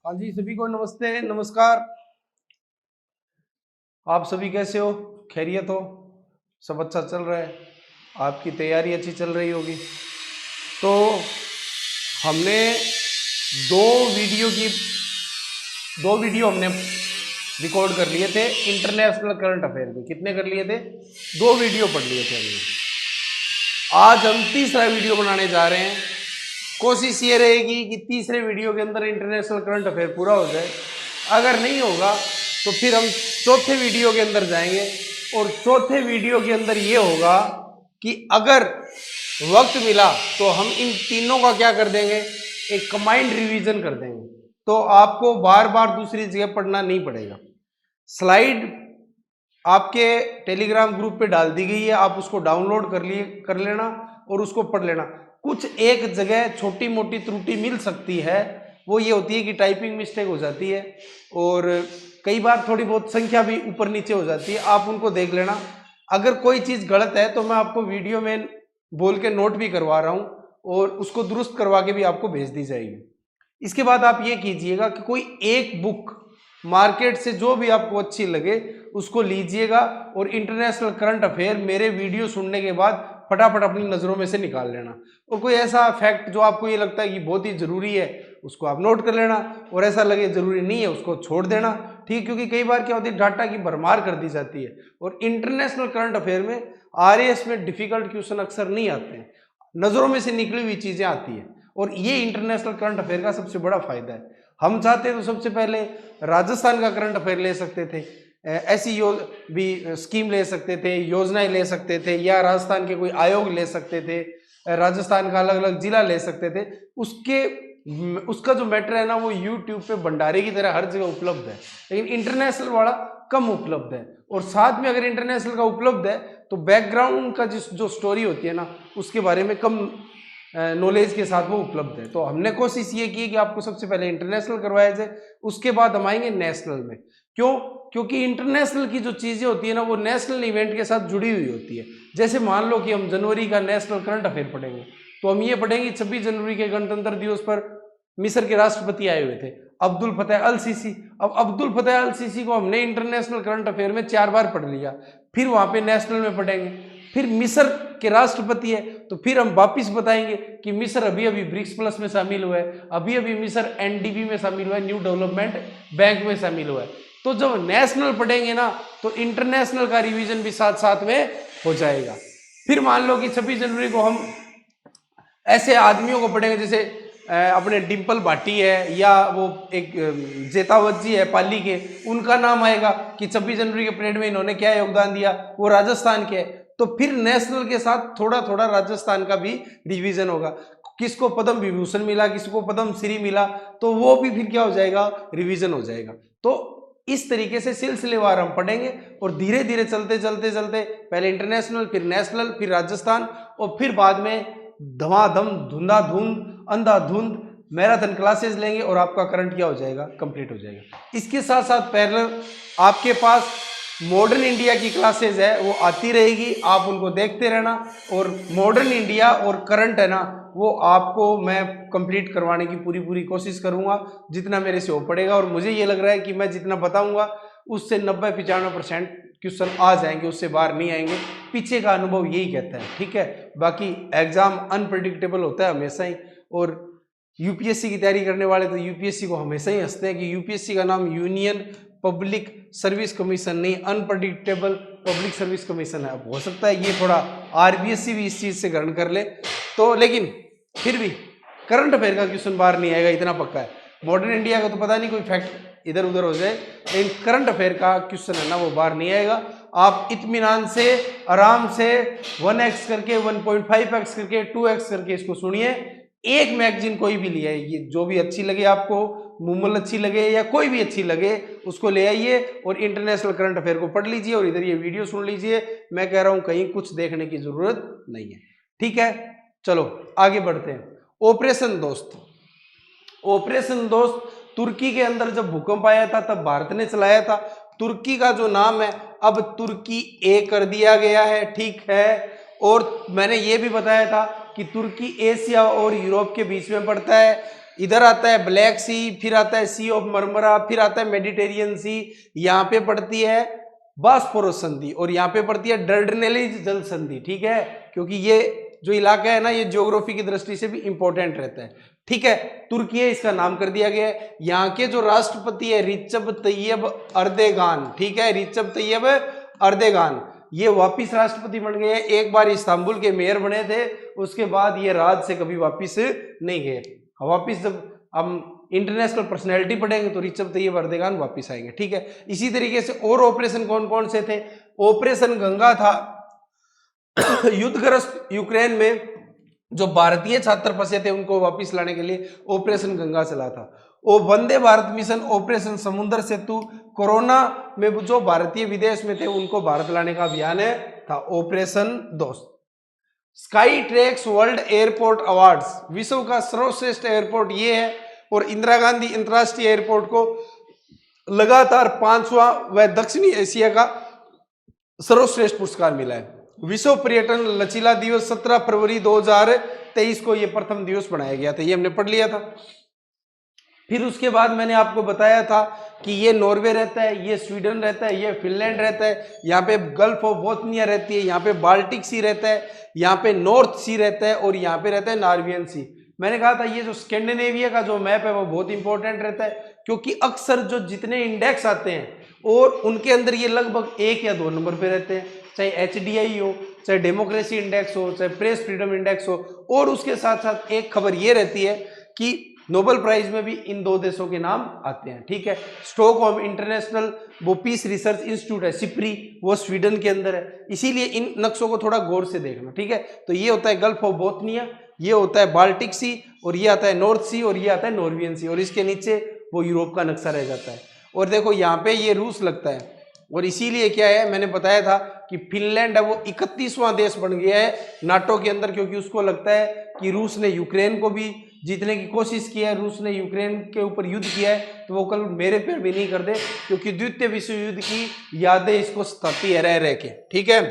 हाँ जी, सभी को नमस्ते नमस्कार। आप सभी कैसे हो? खैरियत हो? सब अच्छा चल रहा है? आपकी तैयारी अच्छी चल रही होगी। तो हमने दो वीडियो की दो वीडियो हमने रिकॉर्ड कर लिए थे इंटरनेशनल करंट अफेयर के। कितने कर लिए थे? दो वीडियो पढ़ लिए थे हमने। आज हम तीसरा वीडियो बनाने जा रहे हैं। कोशिश ये रहेगी कि तीसरे वीडियो के अंदर इंटरनेशनल करंट अफेयर पूरा हो जाए। अगर नहीं होगा तो फिर हम चौथे वीडियो के अंदर जाएंगे और चौथे वीडियो के अंदर ये होगा कि अगर वक्त मिला तो हम इन तीनों का क्या कर देंगे, एक कंबाइंड रिवीजन कर देंगे। तो आपको बार बार दूसरी जगह पढ़ना नहीं पड़ेगा। स्लाइड आपके टेलीग्राम ग्रुप पे डाल दी गई है, आप उसको डाउनलोड कर लेना और उसको पढ़ लेना। कुछ एक जगह छोटी मोटी त्रुटि मिल सकती है, वो ये होती है कि टाइपिंग मिस्टेक हो जाती है और कई बार थोड़ी बहुत संख्या भी ऊपर नीचे हो जाती है, आप उनको देख लेना। अगर कोई चीज गलत है तो मैं आपको वीडियो में बोल के नोट भी करवा रहा हूं और उसको दुरुस्त करवा के भी आपको भेज दी जाएगी। इसके बाद आप ये कीजिएगा कि कोई एक बुक मार्केट से जो भी आपको अच्छी लगे उसको लीजिएगा और इंटरनेशनल करंट अफेयर मेरे वीडियो सुनने के बाद फटाफट अपनी नज़रों में से निकाल लेना। और कोई ऐसा फैक्ट जो आपको ये लगता है कि बहुत ही ज़रूरी है उसको आप नोट कर लेना, और ऐसा लगे ज़रूरी नहीं है उसको छोड़ देना। ठीक, क्योंकि कई बार क्या होती है, डाटा की भरमार कर दी जाती है और इंटरनेशनल करंट अफेयर में आरएएस में डिफिकल्ट क्वेश्चन अक्सर नहीं आते हैं, नज़रों में से निकली हुई चीज़ें आती है। और ये इंटरनेशनल करंट अफेयर का सबसे बड़ा फायदा है। हम चाहते तो सबसे पहले राजस्थान का करंट अफेयर ले सकते थे, ऐसी भी स्कीम ले सकते थे, योजनाएं ले सकते थे, या राजस्थान के कोई आयोग ले सकते थे, राजस्थान का अलग अलग जिला ले सकते थे। उसका जो मैटर है ना वो यूट्यूब पे भंडारे की तरह हर जगह उपलब्ध है, लेकिन इंटरनेशनल वाला कम उपलब्ध है। और साथ में अगर इंटरनेशनल का उपलब्ध है तो बैकग्राउंड का जो स्टोरी होती है ना उसके बारे में कम नॉलेज के साथ वो उपलब्ध है। तो हमने कोशिश ये की कि आपको सबसे पहले इंटरनेशनल करवाया जाए, उसके बाद हम आएंगे नेशनल में। क्यों? क्योंकि इंटरनेशनल की जो चीज़ें होती है ना वो नेशनल इवेंट के साथ जुड़ी हुई होती है। जैसे मान लो कि हम जनवरी का नेशनल करंट अफेयर पढ़ेंगे तो हम ये पढ़ेंगे 26 जनवरी के गणतंत्र दिवस पर मिस्र के राष्ट्रपति आए हुए थे, अब्दुल फतेह अल सीसी। अब अब्दुल फतेह अल सीसी को हमने इंटरनेशनल करंट अफेयर में 4 बार पढ़ लिया, फिर वहां पे नेशनल में पढ़ेंगे। फिर मिस्र के राष्ट्रपति है तो फिर हम वापिस बताएंगे कि मिस्र अभी अभी ब्रिक्स प्लस में शामिल हुआ है, अभी अभी मिस्र एनडीबी में शामिल हुआ है, न्यू डेवलपमेंट बैंक में शामिल हुआ है। तो जब नेशनल पढ़ेंगे ना तो इंटरनेशनल का रिवीजन भी साथ साथ में हो जाएगा। फिर मान लो कि 26 जनवरी को हम ऐसे आदमियों को पढ़ेंगे जैसे अपने डिम्पल भाटी है, या वो एक जेतावत जी है पाली के, उनका नाम आएगा कि 26 जनवरी के परेड में इन्होंने क्या योगदान दिया, वो राजस्थान के। तो फिर नेशनल के साथ थोड़ा थोड़ा राजस्थान का भी रिवीजन होगा। किसको पद्म विभूषण मिला, किसको पद्म श्री मिला, तो वो भी फिर क्या हो जाएगा, रिवीजन हो जाएगा। तो इस तरीके से सिलसिलेवार हम पढ़ेंगे और धीरे धीरे चलते चलते चलते पहले इंटरनेशनल, फिर नेशनल, फिर राजस्थान, और फिर बाद में धमाधम धुंधाधुंध अंधाधुंध मैराथन क्लासेस लेंगे और आपका करंट क्या हो जाएगा, कंप्लीट हो जाएगा। इसके साथ साथ पैरेलल आपके पास मॉडर्न इंडिया की क्लासेस है, वो आती रहेगी, आप उनको देखते रहना। और मॉडर्न इंडिया और करंट है ना वो आपको मैं कंप्लीट करवाने की पूरी कोशिश करूंगा जितना मेरे से हो पड़ेगा। और मुझे ये लग रहा है कि मैं जितना बताऊंगा उससे 90-95% क्वेश्चन आ जाएंगे, उससे बाहर नहीं आएंगे। पीछे का अनुभव यही कहता है, ठीक है। बाकी एग्जाम अनप्रेडिक्टेबल होता है हमेशा ही, और यूपीएससी की तैयारी करने वाले तो यूपीएससी को हमेशा ही हंसते हैं कि यूपीएससी का नाम यूनियन पब्लिक सर्विस कमीशन नहीं, अनप्रेडिक्टेबल पब्लिक सर्विस कमीशन है। अब हो सकता है ये थोड़ा आरबीएससी भी इस चीज से ग्रहण कर ले, तो लेकिन फिर भी करंट अफेयर का क्वेश्चन बाहर नहीं आएगा, इतना पक्का है। मॉडर्न इंडिया का तो पता नहीं कोई फैक्ट इधर उधर हो जाए, लेकिन करंट अफेयर का क्वेश्चन है ना वो बाहर नहीं आएगा। आप इत्मीनान से आराम से 1x करके 1.5x करके 2x करके इसको सुनिए। एक मैगजीन कोई भी लिया है, ये जो भी अच्छी लगे आपको, मुमल अच्छी लगे या कोई भी अच्छी लगे, उसको ले आइए और इंटरनेशनल करंट अफेयर को पढ़ लीजिए और इधर ये वीडियो सुन लीजिए। मैं कह रहा हूं कहीं कुछ देखने की जरूरत नहीं है, ठीक है। चलो आगे बढ़ते हैं। ऑपरेशन दोस्त, ऑपरेशन दोस्त तुर्की के अंदर जब भूकंप आया था तब भारत ने चलाया था। तुर्की का जो नाम है अब तुर्की ए कर दिया गया है, ठीक है। और मैंने ये भी बताया था कि तुर्की एशिया और यूरोप के बीच में पड़ता है। इधर आता है ब्लैक सी, फिर आता है सी ऑफ मरमरा, फिर आता है मेडिटेरियन सी, यहाँ पे पड़ती है बॉस्फोरस संधि और यहाँ पे पड़ती है डर्डनेलिज जल संधि। ठीक है, क्योंकि ये जो इलाका है ना ये ज्योग्राफी की दृष्टि से भी इंपॉर्टेंट रहता है। ठीक है, तुर्की है, इसका नाम कर दिया गया है। यहाँ के जो राष्ट्रपति है रिचब तैयब अर्देगान। ठीक है, रिचब तैयब अर्देगान ये वापिस राष्ट्रपति बन गए। एक बार इस्तांबुल के मेयर बने थे, उसके बाद ये राज से कभी वापिस नहीं गए। वापिस जब हम इंटरनेशनल पर्सनैलिटी पढ़ेंगे तो रिचब तैयब अर्देगान वापिस आएंगे। ठीक है, इसी तरीके से और ऑपरेशन कौन कौन से थे? ऑपरेशन गंगा था युद्धग्रस्त यूक्रेन में जो भारतीय छात्र फंसे थे उनको वापस लाने के लिए ऑपरेशन गंगा चला था। वो वंदे भारत मिशन, ऑपरेशन समुद्र सेतु, कोरोना में जो भारतीय विदेश में थे उनको भारत लाने का अभियान था ऑपरेशन दोस्त। Sky tracks world airport awards, विश्व का सर्वश्रेष्ठ एयरपोर्ट ये है और इंदिरा गांधी अंतरराष्ट्रीय एयरपोर्ट को लगातार 5वां व दक्षिणी एशिया का सर्वश्रेष्ठ पुरस्कार मिला है। विश्व पर्यटन लचीला दिवस 17 फरवरी 2023 को यह प्रथम दिवस बनाया गया था, ये हमने पढ़ लिया था। फिर उसके बाद मैंने आपको बताया था कि ये नॉर्वे रहता है, ये स्वीडन रहता है, ये फिनलैंड रहता है, यहाँ पे गल्फ ऑफ बोथनिया रहती है, यहाँ पे बाल्टिक सी रहता है, यहाँ पे नॉर्थ सी रहता है और यहाँ पे रहता है नॉर्वियन सी। मैंने कहा था ये जो स्कैंडिनेविया का जो मैप है वो बहुत इंपॉर्टेंट रहता है, क्योंकि अक्सर जो जितने इंडेक्स आते हैं और उनके अंदर ये लगभग 1 या 2 नंबर पे रहते हैं, चाहे HDI हो, चाहे डेमोक्रेसी इंडेक्स हो, चाहे प्रेस फ्रीडम इंडेक्स हो। और उसके साथ साथ एक खबर ये रहती है कि नोबेल प्राइज में भी इन 2 देशों के नाम आते हैं। ठीक है, स्टॉकहोम इंटरनेशनल वो पीस रिसर्च इंस्टीट्यूट है सिप्री, वो स्वीडन के अंदर है, इसीलिए इन नक्शों को थोड़ा गौर से देखना। ठीक है, तो ये होता है गल्फ ऑफ बोथनिया, ये होता है बाल्टिक सी और ये आता है नॉर्थ सी और ये आता है नॉर्वियन सी और इसके नीचे वो यूरोप का नक्शा रह जाता है। और देखो यहाँ पे ये रूस लगता है और इसीलिए क्या है मैंने बताया था कि फिनलैंड है वो 31वां देश बन गया है नाटो के अंदर, क्योंकि उसको लगता है कि रूस ने यूक्रेन को भी जीतने की कोशिश की है, रूस ने यूक्रेन के ऊपर युद्ध किया है, तो वो कल मेरे पैर भी नहीं कर दे, क्योंकि द्वितीय विश्व युद्ध की यादें इसको सताती है रह के। ठीक है,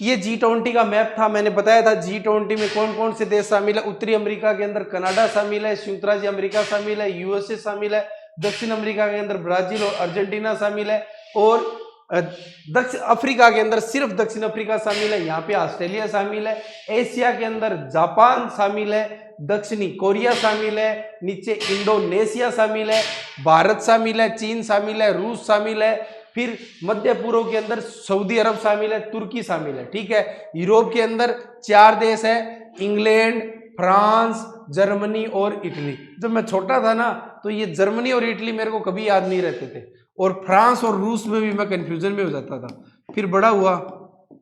ये G20 का मैप था, मैंने बताया था G20 में कौन कौन से देश शामिल है। उत्तरी अमेरिका के अंदर कनाडा शामिल है, संयुक्त राज्य अमेरिका शामिल है, USA शामिल है, दक्षिण अमेरिका के अंदर ब्राजील और अर्जेंटीना शामिल है और दक्षिण अफ्रीका के अंदर सिर्फ दक्षिण अफ्रीका शामिल है, यहाँ पे ऑस्ट्रेलिया शामिल है। एशिया के अंदर जापान शामिल है, दक्षिणी कोरिया शामिल है, नीचे इंडोनेशिया शामिल है, भारत शामिल है, चीन शामिल है, रूस शामिल है, फिर मध्य पूर्व के अंदर सऊदी अरब शामिल है, तुर्की शामिल है। ठीक है, यूरोप के अंदर 4 देश है, इंग्लैंड, फ्रांस, जर्मनी और इटली। जब मैं छोटा था ना तो ये जर्मनी और इटली मेरे को कभी याद नहीं रहते थे और फ्रांस और रूस में भी मैं कंफ्यूजन में हो जाता था। फिर बड़ा हुआ,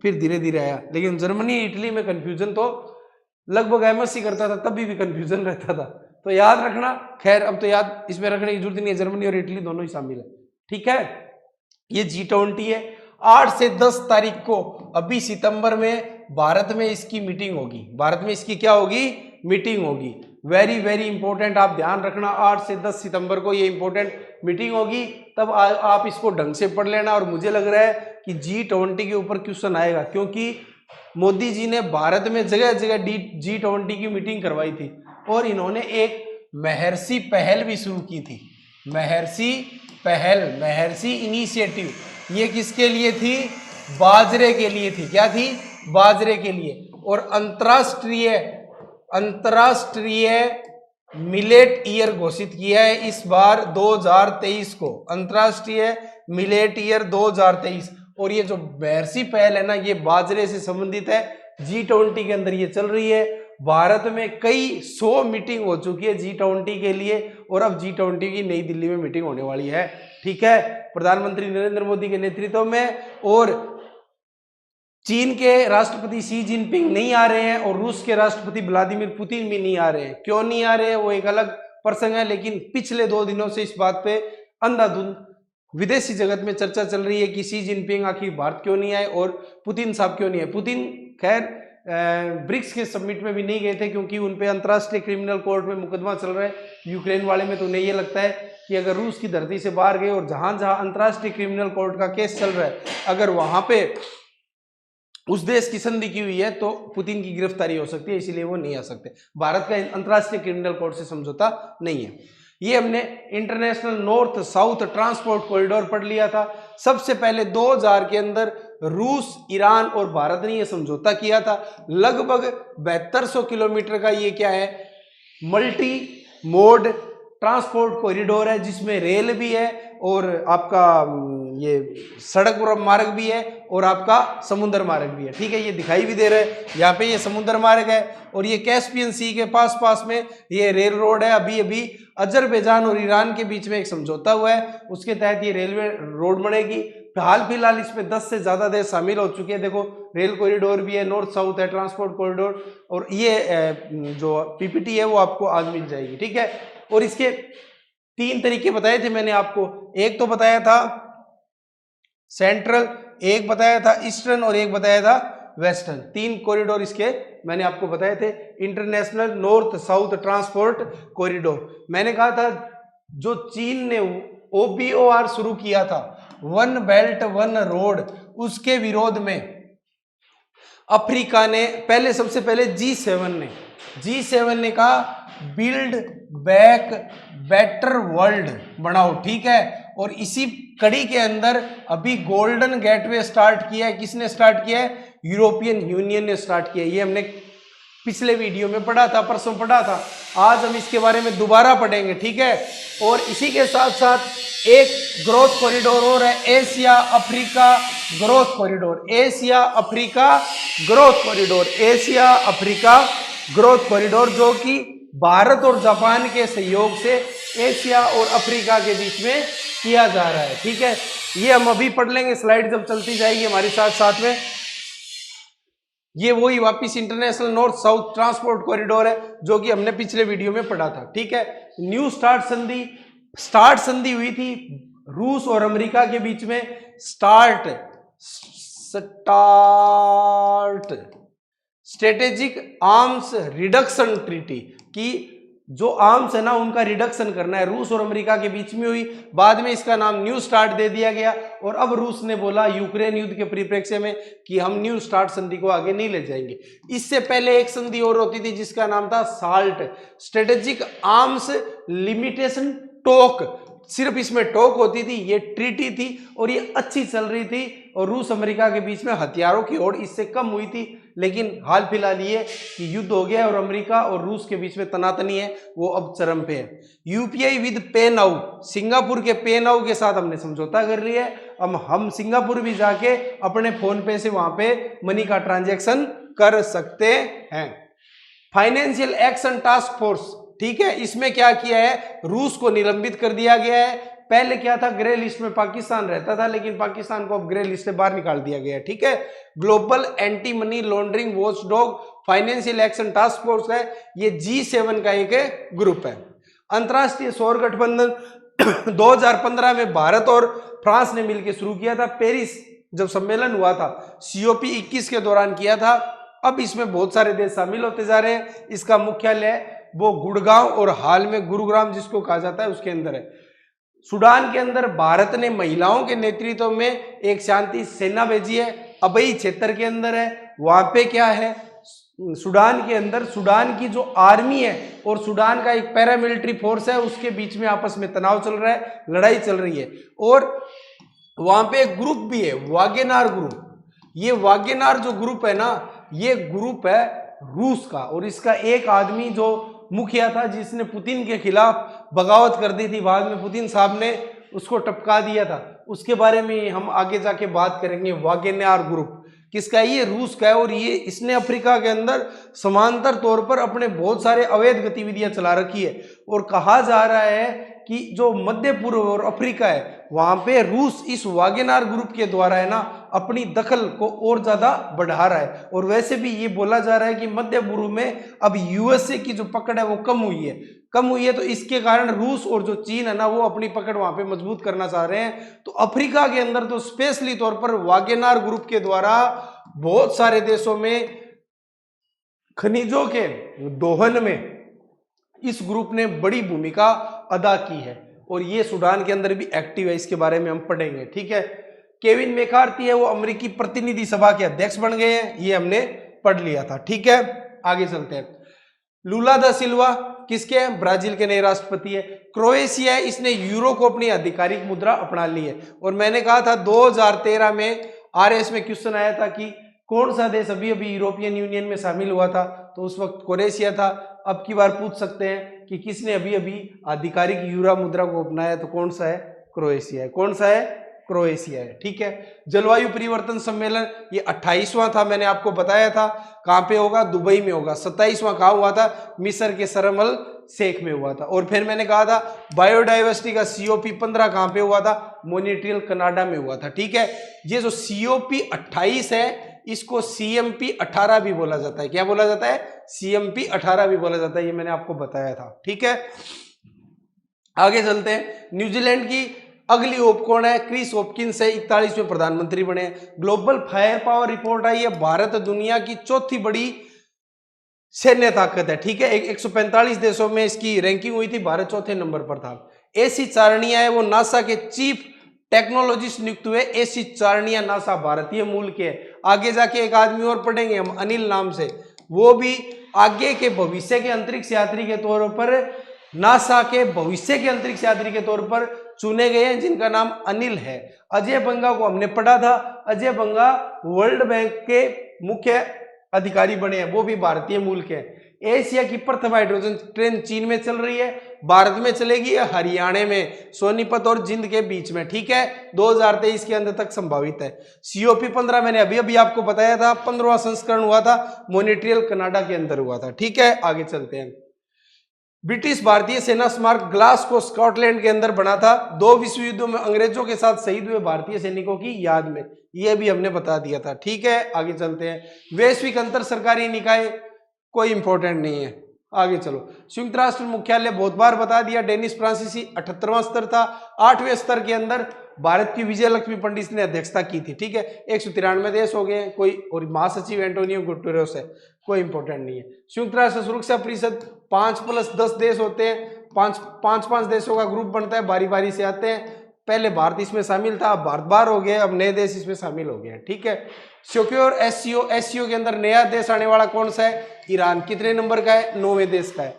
फिर धीरे धीरे आया, लेकिन जर्मनी इटली में कंफ्यूजन तो लगभग MSc करता था तब भी कंफ्यूजन रहता था, तो याद रखना। खैर अब तो याद इसमें रखने की जरूरत नहीं है, जर्मनी और इटली दोनों ही शामिल है। ठीक है, ये G20 है। 8 से 10 तारीख को अभी सितंबर में भारत में इसकी मीटिंग होगी, भारत में इसकी क्या होगी, मीटिंग होगी। वेरी वेरी इंपॉर्टेंट, आप ध्यान रखना 8 से 10 सितंबर को ये इंपॉर्टेंट मीटिंग होगी, तब आप इसको ढंग से पढ़ लेना। और मुझे लग रहा है कि G20 के ऊपर क्वेश्चन आएगा, क्योंकि मोदी जी ने भारत में जगह जगह G20 की मीटिंग करवाई थी और इन्होंने एक महर्षि पहल भी शुरू की थी, महर्षि पहल, महर्षि इनिशिएटिव। ये किसके लिए थी, बाजरे के लिए थी। क्या थी, बाजरे के लिए। और अंतरराष्ट्रीय मिलेट ईयर घोषित किया है इस बार 2023 को, अंतरराष्ट्रीय मिलेट ईयर 2023। और ये जो महर्षि पहल है ना ये बाजरे से संबंधित है, G20 के अंदर ये चल रही है। भारत में कई 100 मीटिंग हो चुकी है G20 के लिए और अब G20 की नई दिल्ली में मीटिंग होने वाली है। ठीक है, प्रधानमंत्री नरेंद्र मोदी के नेतृत्व में, और चीन के राष्ट्रपति शी जिनपिंग नहीं आ रहे हैं और रूस के राष्ट्रपति व्लादिमीर पुतिन भी नहीं आ रहे हैं। क्यों नहीं आ रहे हैं वो एक अलग प्रसंग है, लेकिन पिछले 2 दिनों से इस बात पे अंधाधुंध विदेशी जगत में चर्चा चल रही है कि शी जिनपिंग आखिर भारत क्यों नहीं आए और पुतिन साहब क्यों नहीं आए। पुतिन खैर ब्रिक्स के समिट में भी नहीं गए थे, क्योंकि उन पे अंतर्राष्ट्रीय क्रिमिनल कोर्ट में मुकदमा चल रहा है यूक्रेन वाले में। तो उन्हें ये लगता है कि अगर रूस की धरती से बाहर गए और जहां जहां अंतर्राष्ट्रीय क्रिमिनल कोर्ट का केस चल रहा है, अगर वहां पे उस देश की संधि की हुई है तो पुतिन की गिरफ्तारी हो सकती है, इसीलिए वो नहीं आ सकते। भारत का अंतर्राष्ट्रीय क्रिमिनल कोर्ट से समझौता नहीं है। ये हमने international north south transport corridor पढ़ लिया था। सबसे पहले 2000 के अंदर रूस, ईरान और भारत ने यह समझौता किया था। लगभग 7200 किलोमीटर का ये क्या है, मल्टी मोड ट्रांसपोर्ट कॉरिडोर है, जिसमें रेल भी है और आपका ये सड़क मार्ग भी है और आपका समुद्र मार्ग भी है। ठीक है, ये दिखाई भी दे रहा है यहाँ पे, ये समुद्र मार्ग है और ये कैस्पियन सी के पास में ये रेल रोड है। अभी अभी अजरबैजान और ईरान के बीच में एक समझौता हुआ है, उसके तहत ये रेलवे रोड बनेगी। हाल फिलहाल इसमें 10 से ज्यादा देश शामिल हो चुके हैं। देखो रेल कॉरिडोर भी है, नॉर्थ साउथ है ट्रांसपोर्ट कॉरिडोर, और ये जो पीपीटी है वो आपको आज मिल जाएगी। ठीक है, और इसके 3 तरीके बताए थे मैंने आपको। एक तो बताया था सेंट्रल, एक बताया था ईस्टर्न और एक बताया था वेस्टर्न। 3 कॉरिडोर इसके मैंने आपको बताए थे। International north south transport corridor, मैंने कहा था जो चीन ने OBOR शुरू किया था, वन बेल्ट वन रोड, उसके विरोध में अफ्रीका ने पहले, सबसे पहले G7 ने कहा बिल्ड बैक बेटर वर्ल्ड बनाओ। ठीक है, और इसी कड़ी के अंदर अभी गोल्डन गेटवे स्टार्ट किया है। किसने स्टार्ट किया है? यूरोपियन यूनियन ने स्टार्ट किया है। ये हमने पिछले वीडियो में पढ़ा था, परसों पढ़ा था। आज हम इसके बारे में दोबारा पढ़ेंगे। ठीक है, और इसी के साथ साथ एक ग्रोथ कॉरिडोर और है, Asia Africa growth corridor. Asia Africa growth corridor, Asia Africa growth corridor, जो कि भारत और जापान के सहयोग से एशिया और अफ्रीका के बीच में किया जा रहा है। ठीक है, ये हम अभी पढ़ लेंगे, स्लाइड जब चलती जाएगी हमारे साथ साथ में। ये वही वापिस international north south transport corridor है जो कि हमने पिछले वीडियो में पढ़ा था। ठीक है, न्यू स्टार्ट संधि हुई थी रूस और अमेरिका के बीच में। स्ट्रेटेजिक आर्म्स रिडक्शन ट्रीटी की जो आर्म्स है ना उनका रिडक्शन करना है, रूस और अमेरिका के बीच में हुई। बाद में इसका नाम न्यू स्टार्ट दे दिया गया और अब रूस ने बोला यूक्रेन युद्ध के परिप्रेक्ष्य में कि हम न्यू स्टार्ट संधि को आगे नहीं ले जाएंगे। इससे पहले एक संधि और होती थी जिसका नाम था salt, strategic arms limitation talk. सिर्फ इसमें टॉक होती थी, ये ट्रीटी थी और ये अच्छी चल रही थी और रूस अमेरिका के बीच में हथियारों की होड़ इससे कम हुई थी। लेकिन हाल फिलहाल ये कि युद्ध हो गया और अमेरिका और रूस के बीच में तनातनी है, वो अब चरम पे है। यूपीआई विद पे नाउ, सिंगापुर के पे नाउ के साथ हमने समझौता कर लिया है। अब हम सिंगापुर भी जाके अपने फोन पे से वहां पे मनी का ट्रांजैक्शन कर सकते हैं। फाइनेंशियल एक्शन टास्क फोर्स, ठीक है, इसमें क्या किया है, रूस को निलंबित कर दिया गया है। पहले क्या था, ग्रे लिस्ट में पाकिस्तान रहता था, लेकिन पाकिस्तान को अब ग्रे लिस्ट से बाहर निकाल दिया गया है। ठीक है, global anti money laundering watchdog financial action task force है, ये G7 का एक ग्रुप है। अंतरराष्ट्रीय सौर गठबंधन 2015 में भारत और फ्रांस ने मिलकर शुरू किया था। पेरिस जब सम्मेलन हुआ था COP 21 के दौरान किया था। अब इसमें बहुत सारे देश शामिल होते जा रहे हैं। इसका मुख्यालय वो गुड़गांव और हाल में गुरुग्राम जिसको कहा जाता है उसके अंदर है। सूडान के अंदर भारत ने महिलाओं के नेतृत्व में एक शांति सेना भेजी है, अबई क्षेत्र के अंदर है। वहां पे क्या है, सूडान के अंदर सूडान की जो आर्मी है और सूडान का एक पैरामिलिट्री फोर्स है, उसके बीच में आपस में तनाव चल रहा है, लड़ाई चल रही है। और वहां पे एक ग्रुप भी है, वागेनार ग्रुप। ये वागेनार जो ग्रुप है ना, ये ग्रुप है रूस का, और इसका एक आदमी जो मुखिया था जिसने पुतिन के खिलाफ बगावत कर दी थी, बाद में पुतिन साहब ने उसको टपका दिया था, उसके बारे में हम आगे जाके बात करेंगे। वागेनार ग्रुप किसका है, ये रूस का है और ये इसने अफ्रीका के अंदर समांतर तौर पर अपने बहुत सारे अवैध गतिविधियां चला रखी है। और कहा जा रहा है कि जो मध्य पूर्व और अफ्रीका है वहां पे रूस इस वागेनार ग्रुप के द्वारा है ना अपनी दखल को और ज्यादा बढ़ा रहा है। और वैसे भी ये बोला जा रहा है कि मध्य पूर्व में अब USA की जो पकड़ है वो कम हुई है, तो इसके कारण रूस और जो चीन है ना वो अपनी पकड़ वहां पे मजबूत करना चाह रहे हैं। तो अफ्रीका के अंदर तो स्पेशली तौर पर वागेनार ग्रुप के द्वारा बहुत सारे देशों में खनिजों के दोहन में इस ग्रुप ने बड़ी भूमिका अदा की है और ये सूडान के अंदर भी एक्टिव है। इसके बारे में हम पढ़ेंगे। ठीक है, केविन मैकार्थी है वो अमेरिकी प्रतिनिधि सभा के अध्यक्ष बन गए हैं, ये हमने पढ़ लिया था। ठीक है, आगे चलते हैं। लूला दा सिल्वा किसके हैं? ब्राजील के नए राष्ट्रपति है। क्रोएशिया है, इसने यूरो को अपनी आधिकारिक मुद्रा अपना ली है। और मैंने कहा था 2013 में आरएस में क्वेश्चन आया था कि कौन सा देश अभी अभी यूरोपियन यूनियन में शामिल हुआ था, तो उस वक्त क्रोएशिया था। अब की बार पूछ सकते हैं कि किसने अभी अभी आधिकारिक यूरो मुद्रा को अपनाया, तो कौन सा है? क्रोएशिया है। कौन सा है? क्रोएशिया है। ठीक है, जलवायु परिवर्तन सम्मेलन ये 28वां था, मैंने आपको बताया था। कहां पे होगा? दुबई में होगा। 27वां कहां हुआ था? मिस्र के शर्म अल शेख में हुआ था। और फिर मैंने कहा था बायोडाइवर्सिटी का COP 15 कहां पे हुआ था? मॉन्ट्रियल कनाडा में हुआ था। ठीक है, ये जो COP 28 है इसको CMP 18 भी बोला जाता है। क्या बोला जाता है? CMP 18 भी बोला जाता है, ये मैंने आपको बताया था। ठीक है, आगे चलते हैं। न्यूजीलैंड की अगली होप कौन है? क्रिस हॉपकिंस है, 41वें प्रधानमंत्री बने हैं। ग्लोबल फायर पावर रिपोर्ट आई है, भारत दुनिया की चौथी बड़ी सैन्य ताकत है। ठीक है, 145 देशों में इसकी रैंकिंग हुई थी, भारत चौथे नंबर पर था। AC चारणिया है वो नासा के चीफ टेक्नोलॉजिस्ट नियुक्त हुए। AC चारणिया नासा भारतीय मूल के है। आगे जाके एक आदमी और पढ़ेंगे हम अनिल नाम से, वो भी आगे के भविष्य के अंतरिक्ष यात्री के तौर पर, नासा के भविष्य के अंतरिक्ष यात्री के तौर पर चुने गए हैं, जिनका नाम अनिल है। अजय बंगा को हमने पढ़ा था, अजय बंगा वर्ल्ड बैंक के मुख्य अधिकारी बने हैं, वो भी भारतीय मूल के हैं। एशिया की प्रथम हाइड्रोजन ट्रेन चीन में चल रही है, भारत में चलेगी हरियाणा में, सोनीपत और जिंद के बीच में। ठीक है, 2023 के अंत तक संभावित है। COP 15 मैंने अभी अभी आपको बताया था, 15वां संस्करण हुआ था, मॉन्ट्रियल कनाडा के अंदर हुआ था। ठीक है, आगे चलते हैं। ब्रिटिश भारतीय सेना स्मारक ग्लासगो स्कॉटलैंड के अंदर बना था, 2 विश्व युद्धों में अंग्रेजों के साथ शहीद हुए भारतीय सैनिकों की याद में, यह भी हमने बता दिया था। ठीक है, आगे चलते हैं। वैश्विक अंतर सरकारी निकाय कोई इंपॉर्टेंट नहीं है, आगे चलो। संयुक्त राष्ट्र मुख्यालय बहुत बार बता दिया, डेनिस फ्रांसीसी 78वां स्तर था। 8वें स्तर के अंदर भारत की विजय लक्ष्मी पंडित ने अध्यक्षता की थी। ठीक है, 193 देश हो गए कोई, और महासचिव एंटोनियो गुटेरेस है, कोई इंपॉर्टेंट नहीं है। संयुक्त राष्ट्र सुरक्षा परिषद 5+10 देश होते हैं, 5 देशों का ग्रुप बनता है, बारी बारी से आते हैं। पहले भारत इसमें शामिल था, अब भारत बाहर हो गया, अब नए देश इसमें शामिल हो गए हैं। ठीक है, सिक्योर SCO के अंदर नया देश आने वाला कौन सा है? ईरान। कितने नंबर का है? 9वें देश का है।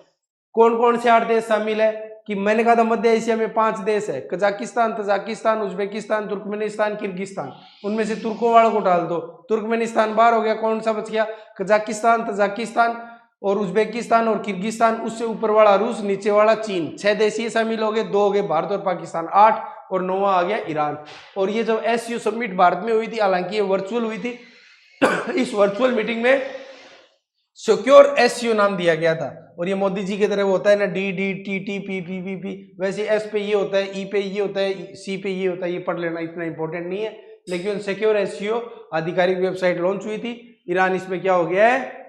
कौन कौन से 8 देश शामिल है? कि मैंने कहा था मध्य एशिया में 5 देश है, Kazakhstan, Tajikistan, Uzbekistan, Turkmenistan, Kyrgyzstan. उनमें से तुर्कों वालों को डाल दो, तुर्कमेनिस्तान बाहर हो गया, कौन सा बच गया? कजाकिस्तान, तजाकिस्तान और उज्बेकिस्तान और किर्गिस्तान। उससे ऊपर वाला रूस, नीचे वाला चीन। 6 देश ये शामिल हो गए, 2 हो गए भारत और पाकिस्तान, 8, और 9वां आ गया ईरान। और ये जब SCO समिट भारत में हुई थी, हालांकि ये वर्चुअल हुई थी, इस वर्चुअल मीटिंग में सिक्योर SCO नाम दिया गया था। और ये मोदी जी की तरह होता है ना, DDTTPPPP, वैसे S पे ये होता है, E पे ये होता है, C पे ये होता है, ये पढ़ लेना, इतना इंपॉर्टेंट नहीं है। लेकिन सिक्योर SCO आधिकारिक वेबसाइट लॉन्च हुई थी, ईरान इसमें क्या हो गया है?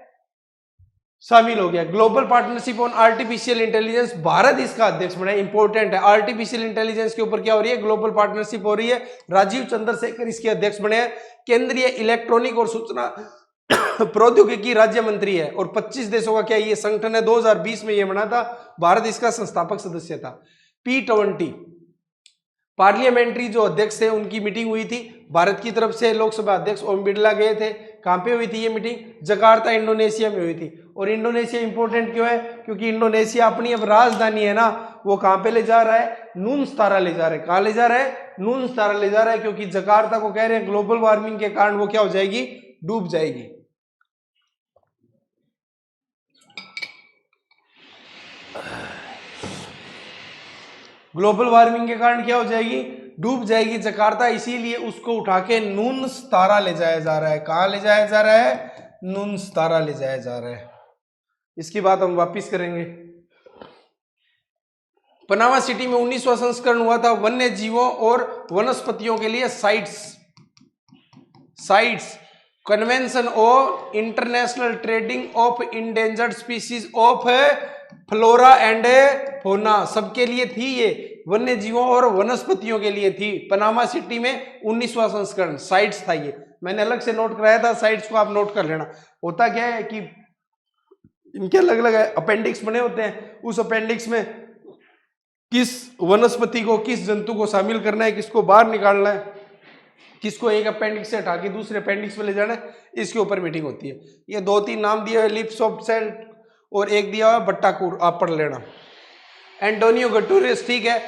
शामिल हो गया। Global partnership on artificial intelligence, Bharat इसका अध्यक्ष बना है, इंपॉर्टेंट है। आर्टिफिशियल इंटेलिजेंस के ऊपर क्या हो रही है? ग्लोबल पार्टनरशिप हो रही है। राजीव चंद्रशेखर इसके अध्यक्ष बने हैं। केंद्रीय इलेक्ट्रॉनिक और सूचना प्रौद्योगिकी राज्य मंत्री है। और 25 देशों का क्या ये संगठन है, 2020 में ये बना था, भारत इसका संस्थापक सदस्य था। P20 पार्लियामेंट्री जो अध्यक्ष थे उनकी मीटिंग हुई थी, भारत की तरफ से लोकसभा अध्यक्ष ओम बिरला गए थे। कहां पे हुई थी ये मीटिंग? जकार्ता इंडोनेशिया में हुई थी। और इंडोनेशिया इंपॉर्टेंट क्यों है? क्योंकि इंडोनेशिया अपनी अब राजधानी है ना, वो कहां पे ले जा रहा है? नूनस्तारा ले जा रहा है। कहां ले जा रहा है? नूनस्तारा ले जा रहा है, क्योंकि जकार्ता को कह रहे हैं ग्लोबल वार्मिंग के कारण वो क्या हो जाएगी? डूब जाएगी। ग्लोबल वार्मिंग के कारण क्या हो जाएगी? डूब जाएगी जकार्ता, इसीलिए उसको उठा के नूनस्तारा ले जाया जा रहा है। कहां ले जाया जा रहा है? नूनस्तारा ले जाया जा रहा है। इसकी बात हम वापिस करेंगे। पनामा सिटी में 19वां संस्करण हुआ था, वन्य जीवों और वनस्पतियों के लिए sites convention of international trading of endangered species of flora and fauna, सबके लिए थी ये, वन्य जीवों और वनस्पतियों के लिए थी। पनामा सिटी में 19वां संस्करण साइट्स था ये, मैंने अलग से नोट कराया था, साइट्स को आप नोट कर लेना। होता क्या है कि इनके अलग अलग अपेंडिक्स बने होते हैं, उस अपेंडिक्स में किस वनस्पति को, किस जंतु को शामिल करना है, किसको बाहर निकालना है, किसको एक अपेंडिक्स से हटा के दूसरे अपेंडिक्स में ले जाना है, इसके ऊपर मीटिंग होती है। ये 2-3 नाम दिए हुए, लिप्स ऑफ सेंट और एक दिया हुआ बट्टाकूर, आप पढ़ लेना। एंटोनियो गुटेरेस, ठीक है।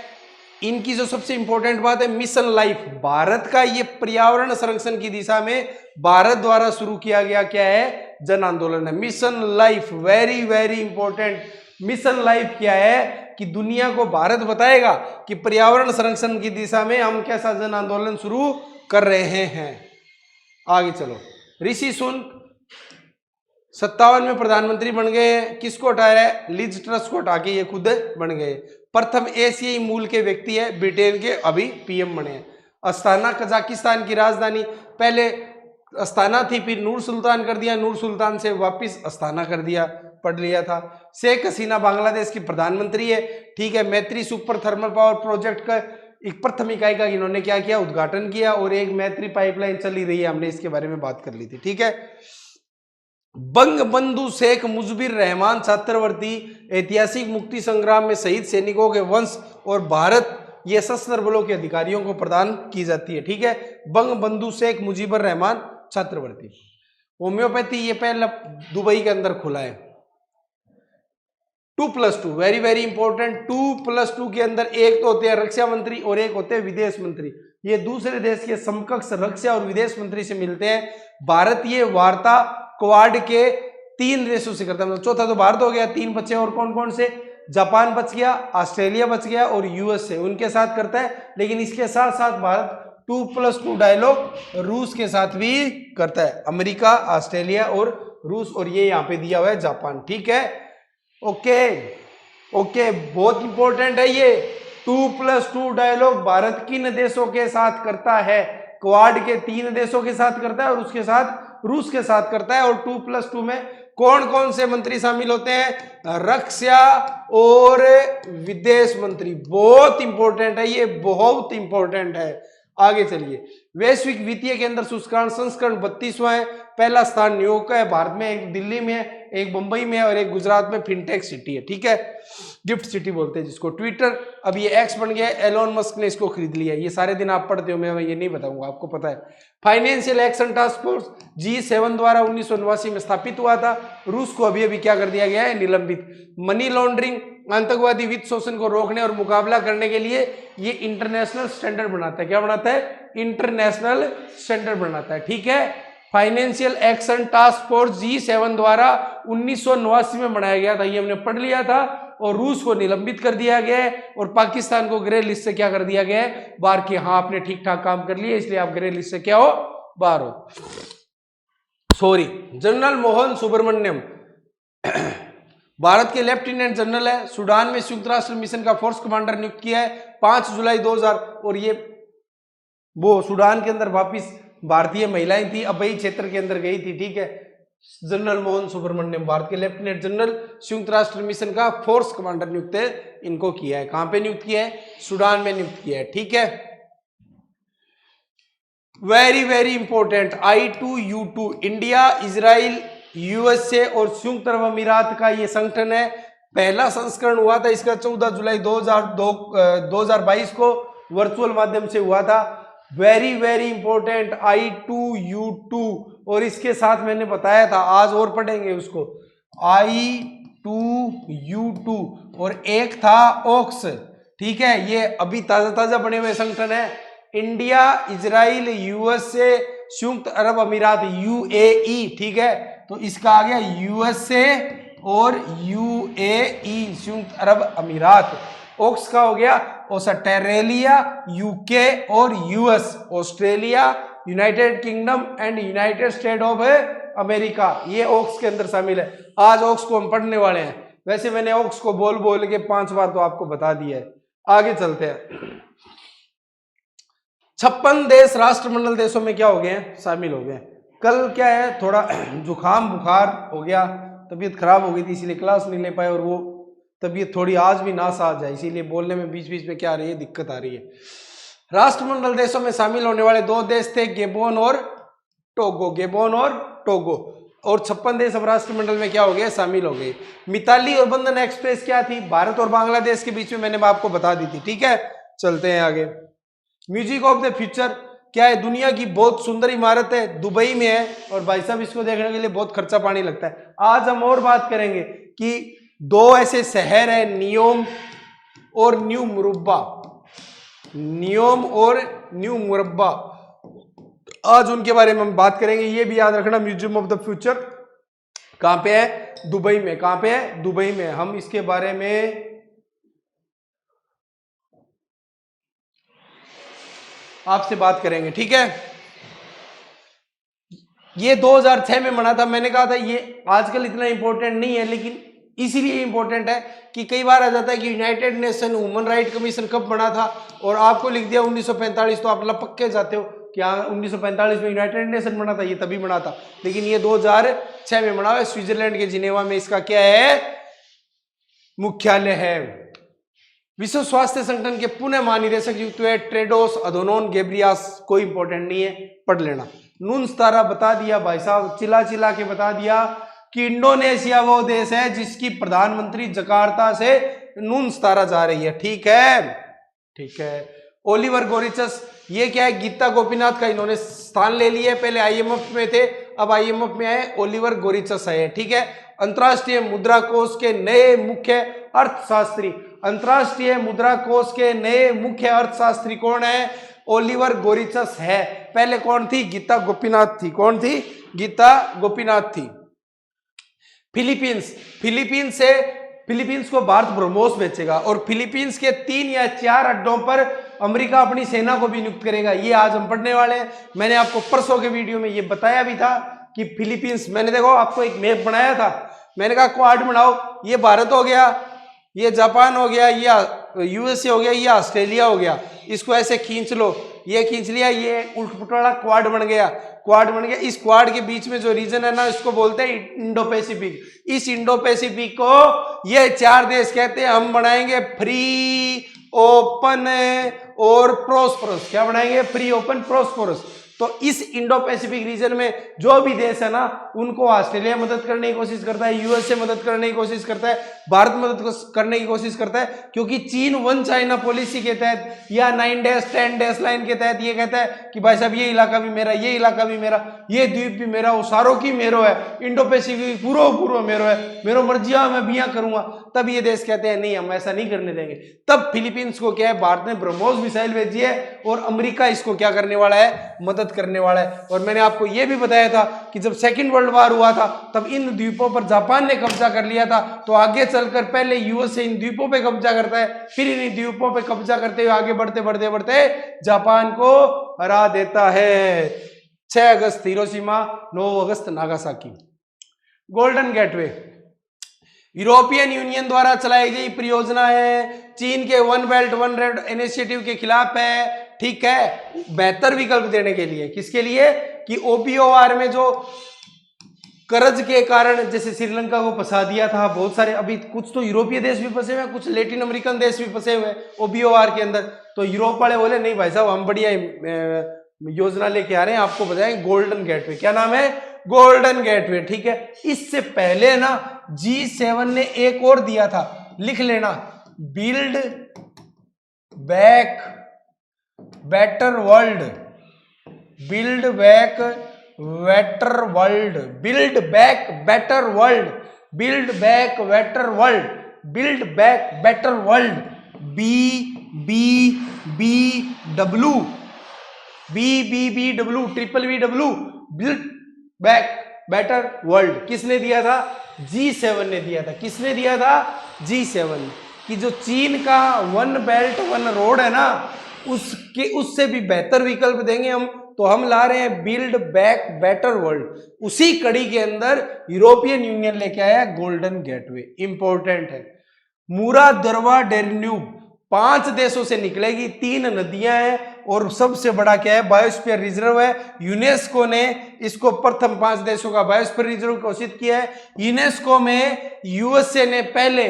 इनकी जो सबसे इंपॉर्टेंट बात है मिशन लाइफ, भारत का ये पर्यावरण संरक्षण की दिशा में भारत द्वारा शुरू किया गया क्या है, जन आंदोलन है। Mission life very very important. Mission life क्या है कि दुनिया को भारत बताएगा कि पर्यावरण संरक्षण की दिशा में हम कैसा जन आंदोलन शुरू कर रहे हैं। आगे चलो, ऋषि सुनक 57 में प्रधानमंत्री बन गए। किसको हटाया है, लिज ट्रस को हटा के ये खुद बन गए। प्रथम एशियाई मूल के व्यक्ति है, ब्रिटेन के, अभी पीएम बने। अस्ताना कजाकिस्तान की राजधानी, पहले अस्ताना थी फिर नूर सुल्तान कर दिया, नूर सुल्तान से वापस अस्ताना कर दिया, पढ़ लिया था। शेख हसीना बांग्लादेश की प्रधानमंत्री है, ठीक है। मैत्री सुपर थर्मल पावर प्रोजेक्ट का एक प्रथम इकाई का इन्होंने क्या किया, उद्घाटन किया। और एक मैत्री पाइपलाइन चली रही है, हमने इसके बारे में बात कर ली थी, ठीक है। बंग बंधु शेख मुजबिर रहमान छात्रवर्ती ऐतिहासिक मुक्ति संग्राम में शहीद सैनिकों के वंश और भारत ये सशस्त्र बलों के अधिकारियों को प्रदान की जाती है, ठीक है। बंग बंधु शेख मुजीबर रहमान छात्रवर्ती। होम्योपैथी ये पहला दुबई के अंदर खुला है। 2+2 वेरी वेरी इंपॉर्टेंट। 2+2 के अंदर एक तो होते हैं रक्षा मंत्री और एक होते हैं विदेश मंत्री। ये दूसरे देश के समकक्ष रक्षा और विदेश मंत्री से मिलते हैं। भारत ये वार्ता क्वाड के 3 देशों से करता है, मतलब चौथा तो भारत हो गया, 3 बचे और कौन कौन से, जापान बच गया, ऑस्ट्रेलिया बच गया और यूएस से, उनके साथ करता है। लेकिन इसके साथ साथ भारत 2+2 डायलॉग रूस के साथ भी करता है, अमेरिका, ऑस्ट्रेलिया और रूस, और ये यहाँ पे दिया हुआ है जापान, ठीक है। ओके ओके, बहुत इंपॉर्टेंट है ये। 2+2 डायलॉग भारत किन देशों के साथ करता है, क्वाड के 3 देशों के साथ करता है और उसके साथ रूस के साथ करता है। और 2+2 में कौन कौन से मंत्री शामिल होते हैं, रक्षा और विदेश मंत्री। बहुत इंपॉर्टेंट है ये, बहुत इंपॉर्टेंट है। आगे चलिए, वैश्विक वित्तीय केंद्र सूचकांक संस्करण 32वां है। पहला स्थान न्यूयॉर्क का है भारत में, एक दिल्ली में है, एक मुंबई में है और एक गुजरात में फिनटेक सिटी है, ठीक है। गिफ्ट सिटी बोलते हैं जिसको। ट्विटर अब ये एक्स बन गया है, एलोन मस्क ने इसको खरीद लिया है। ये सारे दिन आप पढ़ते हो, मैं ये नहीं बताऊंगा, आपको पता है। Financial action task force G7 द्वारा 1989 में स्थापित हुआ था। रूस को अभी अभी क्या कर दिया गया है, निलंबित। मनी लॉन्ड्रिंग, आतंकवादी वित्त शोषण को रोकने और मुकाबला करने के लिए ये इंटरनेशनल स्टैंडर्ड बनाता है। क्या बनाता है, इंटरनेशनल स्टैंडर्ड बनाता है, ठीक है। Financial action task force G7 द्वारा 1989 में बनाया गया था, ये हमने पढ़ लिया था। और रूस को निलंबित कर दिया गया है और पाकिस्तान को ग्रे लिस्ट से क्या कर दिया गया है, बाहर की। हाँ, आपने ठीक ठाक काम कर लिया, इसलिए आप ग्रे लिस्ट से क्या हो, बाहर हो। सॉरी, जनरल मोहन सुब्रमण्यम भारत के लेफ्टिनेंट जनरल है। सूडान में संयुक्त राष्ट्र मिशन का फोर्स कमांडर नियुक्त किया है 5 जुलाई 2000। और ये वो सूडान के अंदर वापिस भारतीय महिलाएं थी, अबई क्षेत्र के अंदर गई थी, ठीक है। जनरल मोहन सुब्रमण्यम भारत के लेफ्टिनेंट जनरल, संयुक्त राष्ट्र मिशन का फोर्स कमांडर नियुक्त है, इनको किया है। कहां पे नियुक्त किया है, सूडान में नियुक्त किया है, ठीक है। Very very important, I2U2 India, Israel, USA और संयुक्त अरब अमीरात का ये संगठन है। पहला संस्करण हुआ था इसका 14 जुलाई 2022 को वर्चुअल माध्यम से हुआ था। Very very important, I2U2। और इसके साथ मैंने बताया था, आज और पढ़ेंगे उसको, I2U2। और एक था OCS, ठीक है। ये अभी ताजा ताजा बने हुए संगठन है। इंडिया, इजराइल, यूएसए, संयुक्त अरब अमीरात, UAE, ठीक है। तो इसका आ गया यूएसए और UAE, संयुक्त अरब अमीरात। ओक्स का हो गया ऑस्ट्रेलिया, यूके और US, Australia, United kingdom and United state of America, ये ओक्स के अंदर शामिल है। आज ओक्स को हम पढ़ने वाले हैं। वैसे मैंने ओक्स को बोल बोल के 5 बार तो आपको बता दिया है। आगे चलते हैं। 56 देश राष्ट्रमंडल देशों में क्या हो गए हैं, शामिल हो गए। कल क्या है, थोड़ा जुकाम बुखार हो गया, तबीयत खराब हो गई थी, इसीलिए क्लास नहीं ले पाए। और वो तबीयत थोड़ी आज भी नासाज है, इसीलिए बोलने में बीच बीच में क्या आ रही है, दिक्कत आ रही है। राष्ट्रमंडल देशों में शामिल होने वाले 2 देश थे, गेबोन और टोगो, गेबोन और टोगो। और 56 देश अब राष्ट्रमंडल में क्या हो गए, शामिल हो गए। मिताली और बंधन एक्सप्रेस क्या थी, भारत और बांग्लादेश के बीच में, मैंने आपको बता दी थी, ठीक है। चलते हैं आगे। म्यूजिक ऑफ द फ्यूचर क्या है, दुनिया की बहुत सुंदर इमारत है, दुबई में है, और भाई साहब इसको देखने के लिए बहुत खर्चा पानी लगता है। आज हम और बात करेंगे कि दो ऐसे शहर है, नियोम और न्यू मुरब्बा, नियोम और न्यू मुरब्बा, आज उनके बारे में हम बात करेंगे। ये भी याद रखना, म्यूजियम ऑफ द फ्यूचर कहां पे है, दुबई में। कहां पे है, दुबई में। हम इसके बारे में आपसे बात करेंगे, ठीक है। ये 2006 में बना था, मैंने कहा था ये आजकल इतना इंपॉर्टेंट नहीं है, लेकिन इसीलिए इंपॉर्टेंट है कि कई बार आ जाता है कि United nation human right commission कब बना था, और आपको लिख दिया 1945, तो आप लपक के जाते हो कि 1945 में यूनाइटेड नेशन बना था, ये तभी बना था, लेकिन ये 2006 में बना हुआ है। स्विट्जरलैंड के जिनेवा में इसका क्या है, मुख्यालय है। विश्व स्वास्थ्य संगठन के पुनः महानिदेशक युक्त हुए टेड्रोस अधनोम घेब्रेयेसस, कोई इंपॉर्टेंट नहीं है, पढ़ लेना। नून सितारा बता दिया भाई साहब, चिल्ला चिल्ला के बता दिया कि इंडोनेशिया वो देश है जिसकी प्रधानमंत्री जकार्ता से नून सितारा जा रही है, ठीक है, ठीक है। ओलिवर गोरिचस, ये क्या है, गीता गोपीनाथ का इन्होंने स्थान ले लिया, पहले आईएमएफ में थे, अब आईएमएफ में आए, ओलिवर गोरिचस है, ठीक है। अंतरराष्ट्रीय मुद्रा कोष के नए मुख्य अर्थशास्त्री, अंतरराष्ट्रीय मुद्रा कोष के नए मुख्य अर्थशास्त्री कौन है, ओलिवर गोरिचस है। पहले कौन थी, गीता गोपीनाथ थी। कौन थी, गीता गोपीनाथ थी। फिलीपींस, फिलीपींस को भारत ब्रह्मोस बेचेगा, और फिलीपींस के 3 या 4 अड्डों पर अमेरिका अपनी सेना को भी नियुक्त करेगा, ये आज हम पढ़ने वाले हैं। मैंने आपको परसों के वीडियो में ये बताया भी था कि फिलीपींस, मैंने देखो आपको एक मैप बनाया था, मैंने कहा क्वाड बनाओ, ये भारत हो गया, ये जापान हो गया, ये यूएसए हो गया, ये ऑस्ट्रेलिया हो गया, इसको ऐसे खींच लो, ये खींच लिया, ये उल्ट पुटड़ा क्वाड बन गया, क्वाड बन गया। इस क्वाड के बीच में जो रीजन है ना, इसको बोलते हैं इंडो पैसिफिक। इस इंडो पैसिफिक को ये 4 देश कहते हैं, हम बनाएंगे फ्री, ओपन और प्रोस्परस। क्या बनाएंगे, फ्री, ओपन, प्रोस्परस। तो इस इंडो पैसिफिक रीजन में जो भी देश है ना, उनको ऑस्ट्रेलिया मदद करने की कोशिश करता है, यूएसए मदद करने की कोशिश करता है, भारत मदद करने की कोशिश करता है, क्योंकि चीन 1 चाइना पॉलिसी के तहत या 9-10 लाइन के तहत ये कहता है कि भाई साहब ये इलाका भी मेरा, ये इलाका भी मेरा, ये द्वीप भी मेरा, उसारो की मेरो है, इंडो पैसिफिक पूरा मेरो है, मेरो मर्जिया मैं बिया करूंगा। तब ये देश कहते हैं नहीं, हम ऐसा नहीं करने देंगे। तब फिलीपींस को क्या है, भारत ने ब्रह्मोस मिसाइल भेजी है, और अमेरिका इसको क्या करने वाला है, मदद करने वाला है। और मैंने आपको यह भी बताया था कि जब सेकंड वर्ल्ड वॉर हुआ था, तब इन द्वीपों पर जापान ने कब्जा कर लिया था, तो आगे चलकर पहले यूएसए इन द्वीपों पे कब्जा करता है, फिर इन द्वीपों पे कब्जा करते हुए आगे बढ़ते बढ़ते बढ़ते जापान को हरा देता है। 6 अगस्त हिरोशिमा, 9 अगस्त Nagasaki. Golden gateway European union द्वारा चलाई गई परियोजना है, चीन के 1 बेल्ट 1 रोड इनिशिएटिव के खिलाफ है, ठीक है, बेहतर विकल्प देने के लिए। किसके लिए, कि ओपीओआर में जो कर्ज के कारण जैसे श्रीलंका को फंसा दिया था, बहुत सारे, अभी कुछ तो यूरोपीय देश भी फंसे हुए हैं, कुछ लैटिन अमेरिकन देश भी फंसे हुए हैं ओपीओआर के अंदर। तो यूरोप वाले बोले नहीं भाई साहब, हम बढ़िया योजना लेके आ रहे हैं, आपको बताएं गोल्डन गेटवे। क्या नाम है, गोल्डन गेटवे, ठीक है। इससे पहले ना G7 ने एक और दिया था, लिख लेना, build back better world, build back better world, build back better world, build back better world, build back better world, BBBW, triple BW, build back better world. किसने दिया था, G7 ने दिया था। किसने दिया था, G7। कि जो चीन का 1 बेल्ट 1 रोड है ना, उससे भी बेहतर विकल्प देंगे हम, तो हम ला रहे हैं बिल्ड बैक बेटर वर्ल्ड। उसी कड़ी के अंदर यूरोपियन यूनियन लेके आया गोल्डन गेटवे, इंपॉर्टेंट है। मूरा दरवा डेन्यूब 5 देशों से निकलेगी, 3 नदियां हैं, और सबसे बड़ा क्या है, बायोस्फीयर रिजर्व है। यूनेस्को ने इसको प्रथम 5 देशों का बायोस्फीयर रिजर्व घोषित किया है। यूनेस्को में यूएसए ने पहले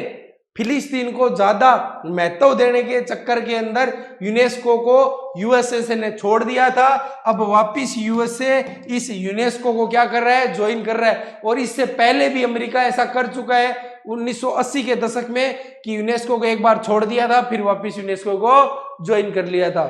फिलिस्तीन को ज्यादा महत्व देने के चक्कर के अंदर यूनेस्को को यूएसए ने छोड़ दिया था। अब वापिस यूएसए इस यूनेस्को को क्या कर रहा है, ज्वाइन कर रहा है। और इससे पहले भी अमेरिका ऐसा कर चुका है 1980 के दशक में, कि यूनेस्को को एक बार छोड़ दिया था, फिर वापिस यूनेस्को को ज्वाइन कर लिया था।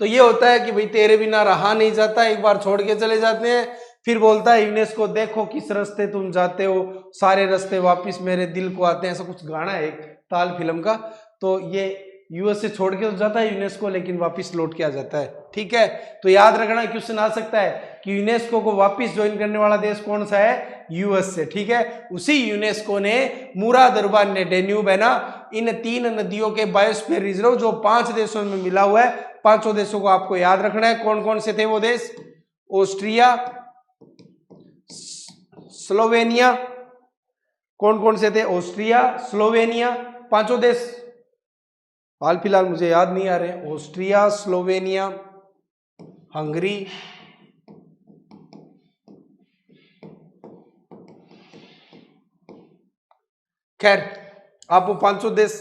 तो ये होता है कि भाई तेरे बिना रहा नहीं जाता, एक बार छोड़ के चले जाते हैं, फिर बोलता है यूनेस्को देखो किस रास्ते तुम जाते हो, सारे रास्ते वापस मेरे दिल को आते हैं, ऐसा कुछ गाना है एक ताल फिल्म का। तो ये यूएस से छोड़ के तो जाता है यूनेस्को, लेकिन वापस लौट के आ जाता है। ठीक है, तो याद रखना क्वेश्चन आ सकता है कि यूनेस्को को वापस ज्वाइन करने वाला देश कौन सा है, यूएस से। ठीक है, उसी यूनेस्को ने मूरा दरबार ने डेन्यूब है ना, इन 3 नदियों के बायोस्फीयर रिजर्व जो 5 देशों में मिला हुआ है, 5 देशों को आपको याद रखना है। कौन कौन से थे वो देश, ऑस्ट्रिया, स्लोवेनिया, कौन कौन से थे, ऑस्ट्रिया, स्लोवेनिया, 5 देश हाल फिलहाल मुझे याद नहीं आ रहे, ऑस्ट्रिया, स्लोवेनिया, हंगरी, खैर आप वो 5 देश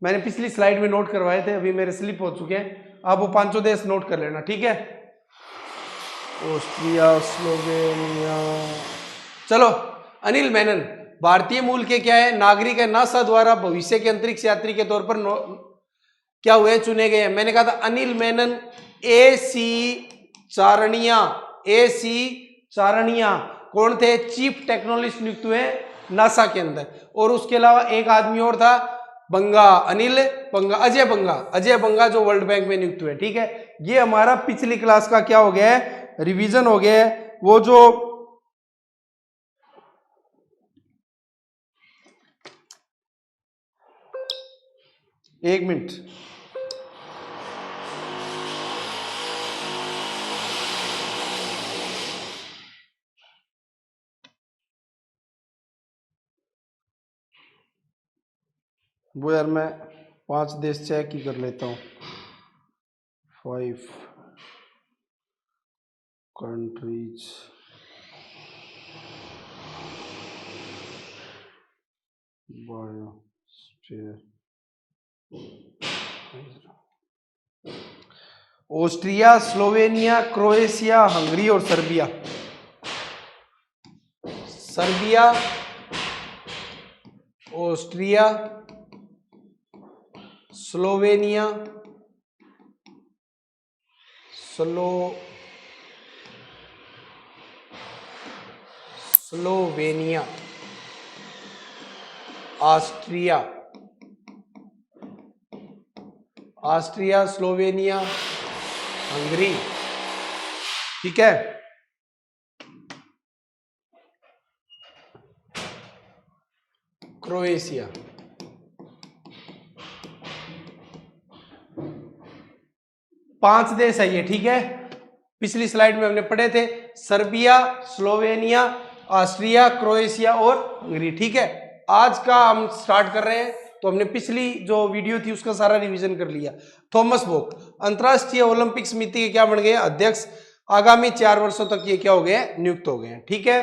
मैंने पिछली स्लाइड में नोट करवाए थे, अभी मेरे स्लिप हो चुके हैं, आप वो 5 देश नोट कर लेना। ठीक है, ऑस्ट्रिया, स्लोवेनिया। चलो, अनिल मेनन भारतीय मूल के क्या है, नागरिक है, नासा द्वारा भविष्य के अंतरिक्ष यात्री के तौर पर क्या हुए, चुने गए हैं। मैंने कहा था अनिल मेनन AC चारणिया कौन थे, चीफ टेक्नोलॉजिस्ट नियुक्त हुए नासा के अंदर। और उसके अलावा एक आदमी और था, अजय बंगा जो वर्ल्ड बैंक में नियुक्त हुए। ठीक है, ये हमारा पिछली क्लास का क्या हो गया है, रिवीजन हो गया है। वो जो एक मिनट, वो यार मैं 5 देश चेक ही कर लेता हूँ, 5 countries. Austria, Slovenia, Croatia, Hungary और Serbia. Austria, Slovenia, Austria, Slovenia, Hungary. ठीक है, क्रोएशिया, पांच देश है ये। ठीक है, पिछली स्लाइड में हमने पढ़े थे, सर्बिया, स्लोवेनिया, ऑस्ट्रिया, क्रोएशिया और हंगरी। ठीक है, आज का हम स्टार्ट कर रहे हैं, तो हमने पिछली जो वीडियो थी उसका सारा रिवीजन कर लिया। थॉमस बोक अंतरराष्ट्रीय ओलंपिक समिति के क्या बन गए, अध्यक्ष। आगामी 4 वर्षों तक ये क्या हो गए, नियुक्त हो गए। ठीक है,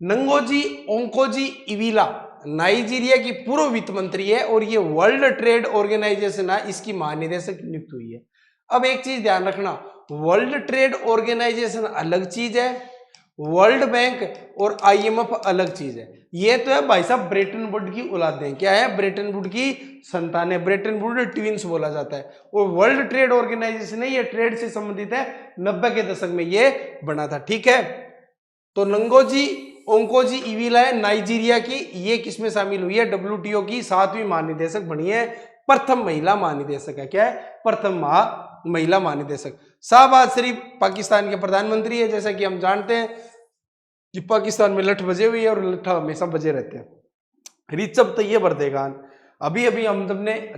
नंगोजी ओंकोजी इविला नाइजीरिया की पूर्व वित्त मंत्री है और ये वर्ल्ड ट्रेड ऑर्गेनाइजेशन है, इसकी महानिदेशक नियुक्त हुई है। अब एक चीज ध्यान रखना, वर्ल्ड ट्रेड ऑर्गेनाइजेशन अलग चीज है, वर्ल्ड बैंक और IMF अलग चीज है। ये तो है भाई साहब ब्रेटन वुड की औलादें, क्या है, ब्रेटन वुड की संतानें, ब्रेटन वुड ट्विंस बोला जाता है। और वर्ल्ड ट्रेड ऑर्गेनाइजेशन है, ये ट्रेड से संबंधित है, 90 के दशक में ये बना था। ठीक है, तो नंगोजी ओंकोजी इविला है नाइजीरिया की, ये किसमें शामिल हुई है, WTO की 7वीं महानिदेशक बनी है, प्रथम महिला महानिदेशक है। क्या है, प्रथम महिला महानिदेशक। शाहबाज शरीफ पाकिस्तान के प्रधानमंत्री है, जैसा कि हम जानते हैं कि पाकिस्तान में लठ बजे हुई है और लठ हमेशा बजे रहते हैं। रिचब तैयब अर्दोगान, अभी हम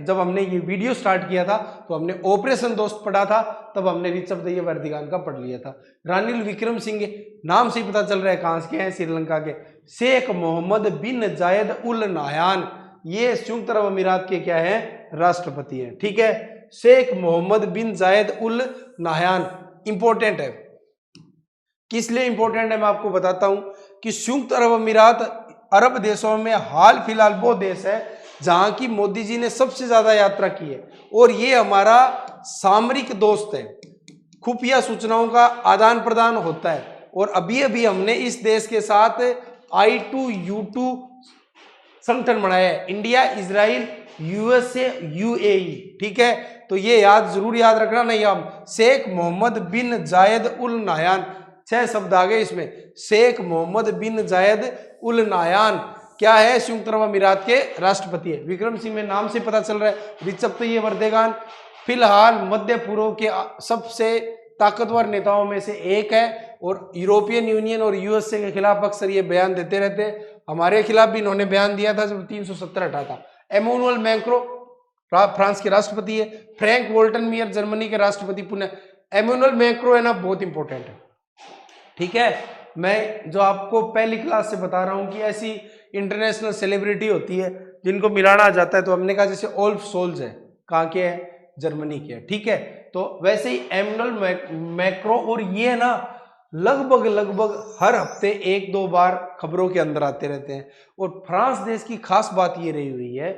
जब हमने ये वीडियो स्टार्ट किया था तो हमने ऑपरेशन दोस्त पढ़ा था, तब हमने रिचब तैयब अर्दोगान का पढ़ लिया था। रानिल विक्रम सिंह, नाम से ही पता चल रहा है कहां के हैं, श्रीलंका के। शेख मोहम्मद बिन जायद उल नाहयान, ये संयुक्त अरब अमीरात के क्या है, राष्ट्रपति हैं। ठीक है, शेख मोहम्मद बिन जायद उल नाहयान इंपॉर्टेंट है। किस लिए इंपॉर्टेंट है मैं आपको बताता हूं कि संयुक्त अरब अमीरात अरब देशों में हाल फिलहाल वो देश है जहां की मोदी जी ने सबसे ज्यादा यात्रा की है, और ये हमारा सामरिक दोस्त है, खुफिया सूचनाओं का आदान प्रदान होता है। और अभी हमने इस देश के साथ I2U2 संगठन बनाया है, इंडिया, इजराइल, यूएसए, यूएई। ठीक है, तो ये जरूर याद रखना। नहीं हम शेख मोहम्मद बिन जायद उल नायान, 6 शब्द आ गए इसमें। शेख मोहम्मद बिन जायद उल नायान क्या है? संयुक्त अरब अमीरात के राष्ट्रपति है। विक्रम सिंह में नाम से पता चल रहा है। रिचप तैयब एर्दोगान फिलहाल मध्य पूर्व के सबसे ताकतवर नेताओं में से एक है और यूरोपियन यूनियन और यूएसए के खिलाफ अक्सर ये बयान देते रहते हैं। हमारे खिलाफ भी इन्होंने बयान दिया था जब 370 हटा था। एमैनुअल मैक्रों फ्रांस के राष्ट्रपति है। फ्रैंक वोल्टन मियर जर्मनी के राष्ट्रपति पुनः। एमैनुअल मैक्रों है ना, बहुत इंपॉर्टेंट है। ठीक है, मैं जो आपको पहली क्लास से बता रहा हूं कि ऐसी इंटरनेशनल सेलिब्रिटी होती है जिनको मिलाना जाता है, तो हमने कहा जैसे ओल्फ सोल्स है, कहाँ के है? जर्मनी के है। ठीक है, तो वैसे ही एमैनुअल मैक्रों, और ये ना लगभग हर हफ्ते 1-2 बार खबरों के अंदर आते रहते हैं। और फ्रांस देश की खास बात ये रही हुई है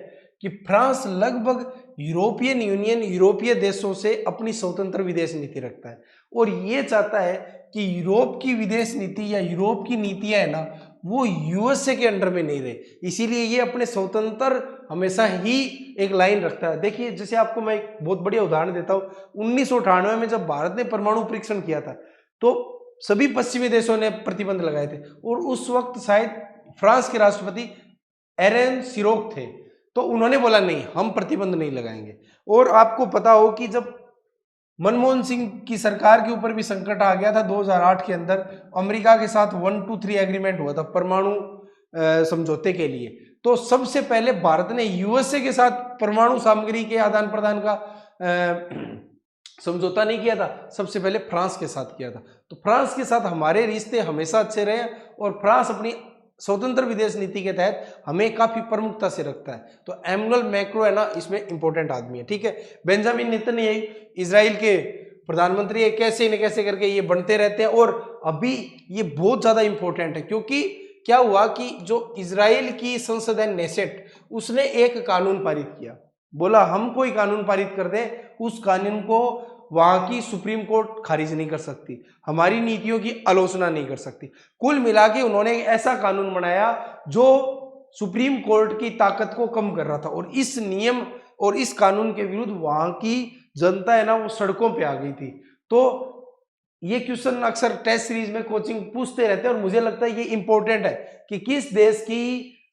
कि फ्रांस लगभग यूरोपियन यूनियन, यूरोपीय देशों से अपनी स्वतंत्र विदेश नीति रखता है और ये चाहता है कि यूरोप की विदेश नीति या यूरोप की नीतियां है ना, वो यूएसए के अंडर में नहीं रहे। इसीलिए ये अपने स्वतंत्र हमेशा ही एक लाइन रखता है। देखिए, जैसे आपको मैं एक बहुत बढ़िया उदाहरण देता हूँ। 1998 में जब भारत ने परमाणु परीक्षण किया था तो सभी पश्चिमी देशों ने प्रतिबंध लगाए थे और उस वक्त शायद फ्रांस के राष्ट्रपति एरन सिरोक थे, तो उन्होंने बोला नहीं, हम प्रतिबंध नहीं लगाएंगे। और आपको पता हो कि जब मनमोहन सिंह की सरकार के ऊपर भी संकट आ गया था 2008 के अंदर, अमेरिका के साथ 1-2-3 एग्रीमेंट हुआ था परमाणु समझौते के लिए, तो सबसे पहले भारत ने यूएसए के साथ परमाणु सामग्री के आदान प्रदान का समझौता नहीं किया था, सबसे पहले फ्रांस के साथ किया था। तो फ्रांस के साथ हमारे रिश्ते हमेशा अच्छे रहे और फ्रांस अपनी स्वतंत्र विदेश नीति के तहत हमें काफी प्रमुखता से रखता है। तो एमैनुअल मैक्रों है ना, इसमें इंपॉर्टेंट आदमी है। ठीक है, बेंजामिन नेतन्याहू इजराइल के प्रधानमंत्री है। कैसे न कैसे करके ये बनते रहते हैं और अभी ये बहुत ज्यादा इंपॉर्टेंट है क्योंकि क्या हुआ कि जो इजराइल की संसद है नेसेट, उसने एक कानून पारित किया। बोला हम कोई कानून पारित कर दें, उस कानून को वहां की सुप्रीम कोर्ट खारिज नहीं कर सकती, हमारी नीतियों की आलोचना नहीं कर सकती। कुल मिला के उन्होंने एक ऐसा कानून बनाया जो सुप्रीम कोर्ट की ताकत को कम कर रहा था और इस नियम और इस कानून के विरुद्ध वहां की जनता है ना, वो सड़कों पे आ गई थी। तो ये क्वेश्चन अक्सर टेस्ट सीरीज में कोचिंग पूछते रहते हैं और मुझे लगता है ये इंपॉर्टेंट है कि किस देश की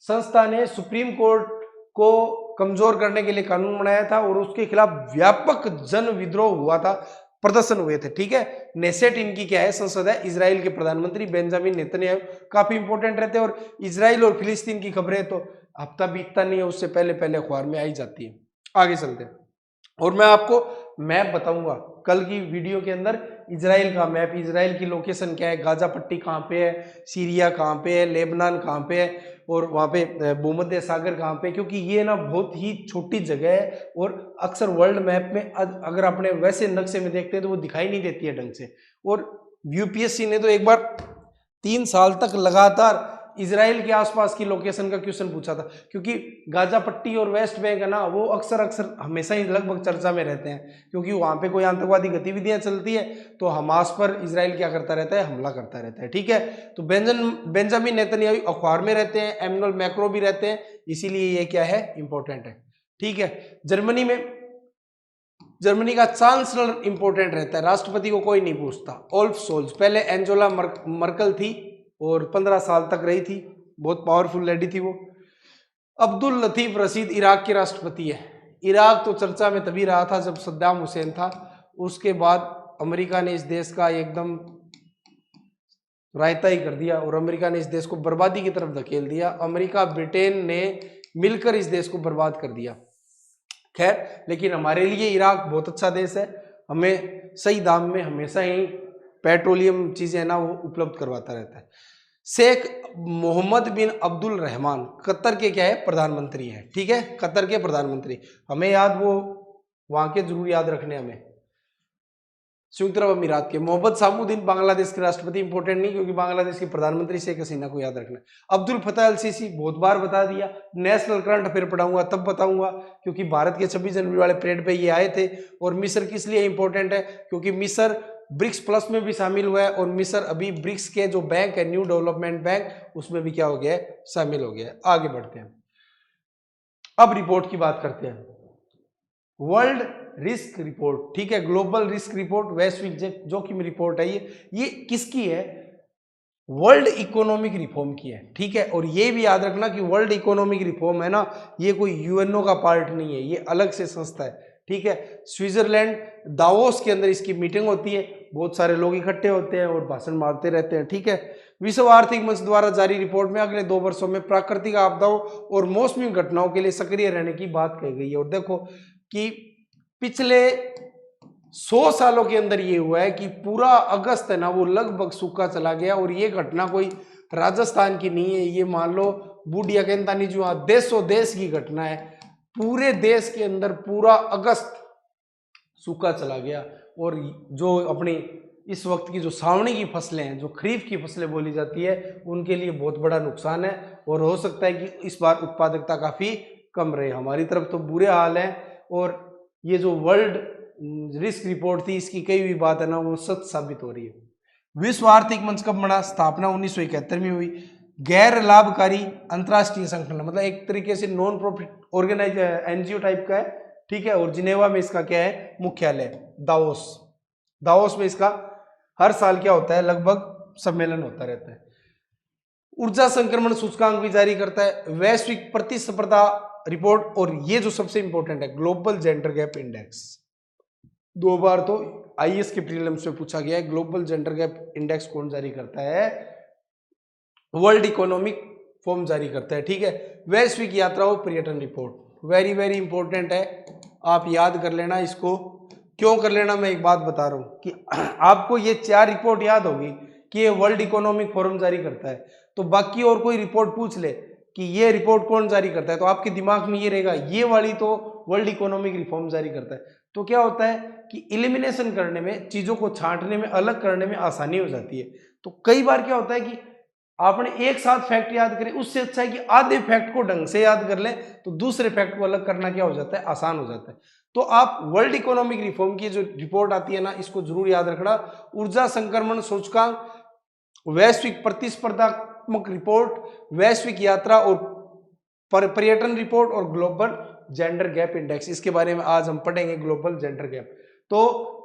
संस्था ने सुप्रीम कोर्ट को कमजोर करने के लिए कानून बनाया था और उसके खिलाफ व्यापक जन विद्रोह हुआ था, प्रदर्शन हुए थे। ठीक है, नेसेट इनकी क्या है? संसद है। इजराइल के प्रधानमंत्री बेंजामिन नेतन्याहू काफी इंपॉर्टेंट रहते हैं और इजराइल और फिलिस्तीन की खबरें तो हफ्ता बीतता नहीं है उससे पहले पहले अखबार में आई जाती है। आगे चलते हैं और मैं आपको मैप बताऊंगा कल की वीडियो के अंदर। इजराइल का मैप, इजराइल की लोकेशन क्या है, गाजा पट्टी कहाँ पे है, सीरिया कहाँ पे है, लेबनान कहाँ पे है और वहाँ पे भूमध्य सागर कहाँ पे, क्योंकि ये ना बहुत ही छोटी जगह है और अक्सर वर्ल्ड मैप में अगर अपने वैसे नक्शे में देखते हैं तो वो दिखाई नहीं देती है ढंग से। और यूपीएससी ने तो एक बार 3 साल तक लगातार इजराइल के आसपास की लोकेशन का क्वेश्चन पूछा था, क्योंकि गाजा पट्टी और वेस्ट बैंक है ना, वो अक्सर हमेशा ही लगभग चर्चा में रहते हैं क्योंकि वहां पे कोई आतंकवादी गतिविधियां चलती है तो हमास पर इजराइल क्या करता रहता है? हमला करता रहता है। ठीक है, तो बेंजामिन नेतन्याहू अखबार में रहते हैं, एमैनुअल मैक्रों भी रहते हैं, इसीलिए ये क्या है? इंपॉर्टेंट है। ठीक है, जर्मनी का चांसलर इंपॉर्टेंट रहता है, राष्ट्रपति को कोई नहीं पूछता। ओल्फ सोल्स, पहले एंजेला मर्कल थी और 15 साल तक रही थी, बहुत पावरफुल लेडी थी वो। अब्दुल लतीफ रशीद इराक के राष्ट्रपति है। इराक तो चर्चा में तभी रहा था जब सद्दाम हुसैन था, उसके बाद अमेरिका ने इस देश का एकदम रायता ही कर दिया और अमेरिका ने इस देश को बर्बादी की तरफ धकेल दिया। अमेरिका ब्रिटेन ने मिलकर इस देश को बर्बाद कर दिया। खैर, लेकिन हमारे लिए इराक बहुत अच्छा देश है, हमें सही दाम में हमेशा ही पेट्रोलियम चीजें है ना वो उपलब्ध करवाता रहता है। शेख मोहम्मद बिन अब्दुल रहमान कतर के क्या है? प्रधानमंत्री है। ठीक है, कतर के प्रधानमंत्री, हमें याद वो वहां के जरूर याद रखने हमें। संयुक्त अरब अमीरात के मोहम्मद सामुद्दीन बांग्लादेश के राष्ट्रपति, इंपॉर्टेंट नहीं क्योंकि बांग्लादेश के प्रधानमंत्री शेख हसीना को याद रखना। अब्दुल फतेह अल सीसी बहुत बार बता दिया, नेशनल करंट अफेयर पढ़ाऊंगा तब बताऊंगा क्योंकि भारत के 26 जनवरी वाले परेड पे ये आए थे। और मिस्र किस लिए इंपॉर्टेंट है? क्योंकि मिस्र ब्रिक्स प्लस में भी शामिल हुआ है और मिस्र अभी ब्रिक्स के जो बैंक है, न्यू डेवलपमेंट बैंक, उसमें भी क्या हो गया है? शामिल हो गया है। आगे बढ़ते हैं। अब रिपोर्ट की बात करते हैं। वर्ल्ड रिस्क रिपोर्ट, ठीक है, ग्लोबल रिस्क रिपोर्ट, वैश्विक जोखिम रिपोर्ट है ये किसकी है? वर्ल्ड इकोनॉमिक रिफॉर्म की है, ठीक है। और ये भी याद रखना कि वर्ल्ड इकोनॉमिक रिफॉर्म है ना, ये कोई यूएनओ का पार्ट नहीं है, ये अलग से संस्था है, ठीक है। स्विट्जरलैंड दावोस के अंदर इसकी मीटिंग होती है, बहुत सारे लोग इकट्ठे होते हैं और भाषण मारते रहते हैं, ठीक है। विश्व आर्थिक मंच द्वारा जारी रिपोर्ट में अगले 2 वर्षों में प्राकृतिक आपदाओं और मौसमी घटनाओं के लिए सक्रिय रहने की बात कही गई है। और देखो कि पिछले 100 सालों के अंदर ये हुआ है कि पूरा अगस्त है ना वो लगभग सूखा चला गया। और ये घटना कोई राजस्थान की नहीं है, ये मान लो बूढ़िया केंतानी जो देशों देश की घटना है। पूरे देश के अंदर पूरा अगस्त सूखा चला गया। और जो अपनी इस वक्त की जो सावणी की फसलें हैं, जो खरीफ की फसलें बोली जाती है, उनके लिए बहुत बड़ा नुकसान है। और हो सकता है कि इस बार उत्पादकता काफी कम रहे। हमारी तरफ तो बुरे हाल है। और ये जो वर्ल्ड रिस्क रिपोर्ट थी, इसकी कई भी बात है ना वो सच साबित हो रही है। विश्व आर्थिक मंच कब बना? स्थापना 1971 में हुई। गैर लाभकारी अंतरराष्ट्रीय संगठन, मतलब एक तरीके से non profit organise NGO type का है, ठीक है। और जिनेवा में इसका क्या है? मुख्यालय दावोस। दावोस में इसका हर साल क्या होता है? लगभग सम्मेलन होता रहता है। ऊर्जा संक्रमण सूचकांक भी जारी करता है, वैश्विक प्रतिस्पर्धा रिपोर्ट, और ये जो सबसे इंपॉर्टेंट है ग्लोबल जेंडर गैप इंडेक्स। 2 बार तो आईएएस के प्रीलिम्स में पूछा गया है, ग्लोबल जेंडर गैप इंडेक्स कौन जारी करता है? वर्ल्ड इकोनॉमिक फोरम जारी करता है, ठीक है। वैश्विक यात्रा और पर्यटन रिपोर्ट, वेरी वेरी इंपॉर्टेंट है, आप याद कर लेना इसको। क्यों कर लेना, मैं एक बात बता रहा हूं कि आपको ये 4 रिपोर्ट याद होगी कि ये वर्ल्ड इकोनॉमिक फोरम जारी करता है। तो बाकी और कोई रिपोर्ट पूछ ले कि ये रिपोर्ट कौन जारी करता है, तो आपके दिमाग में ये रहेगा ये वाली तो वर्ल्ड इकोनॉमिक रिफॉर्म जारी करता है। तो क्या होता है कि इलिमिनेशन करने में, चीजों को छांटने में, अलग करने में आसानी हो जाती है। तो कई बार क्या होता है कि आपने एक साथ फैक्ट याद करे, उससे अच्छा है कि आधे फैक्ट को ढंग से याद कर ले, तो दूसरे फैक्ट को अलग करना क्या हो जाता है? आसान हो जाता है। तो आप वर्ल्ड इकोनॉमिक रिफॉर्म की जो रिपोर्ट आती है ना, इसको जरूर याद रखना। ऊर्जा संक्रमण सूचकांक, वैश्विक प्रतिस्पर्धात्मक रिपोर्ट, वैश्विक यात्रा और पर्यटन रिपोर्ट, और ग्लोबल जेंडर गैप इंडेक्स। इसके बारे में आज हम पढ़ेंगे, ग्लोबल जेंडर गैप। तो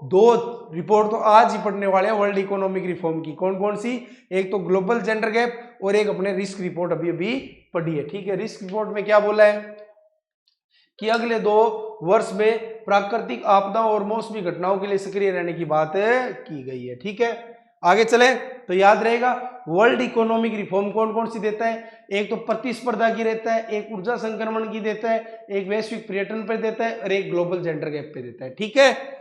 2 रिपोर्ट तो आज ही पढ़ने वाले हैं वर्ल्ड इकोनॉमिक रिफॉर्म की। कौन कौन सी? एक तो ग्लोबल जेंडर गैप और एक अपने रिस्क रिपोर्ट अभी अभी पढ़ी है, ठीक है। रिस्क रिपोर्ट में क्या बोला है कि अगले 2 वर्ष में प्राकृतिक आपदाओं और मौसमी घटनाओं के लिए सक्रिय रहने की बात की गई है, ठीक है। आगे चले तो याद रहेगा वर्ल्ड इकोनॉमिक रिफॉर्म कौन कौन सी देता है? एक तो प्रतिस्पर्धा की देता है, एक ऊर्जा संक्रमण की देता है, एक वैश्विक पर्यटन पर देता है, और एक ग्लोबल जेंडर गैप पे देता है, ठीक है।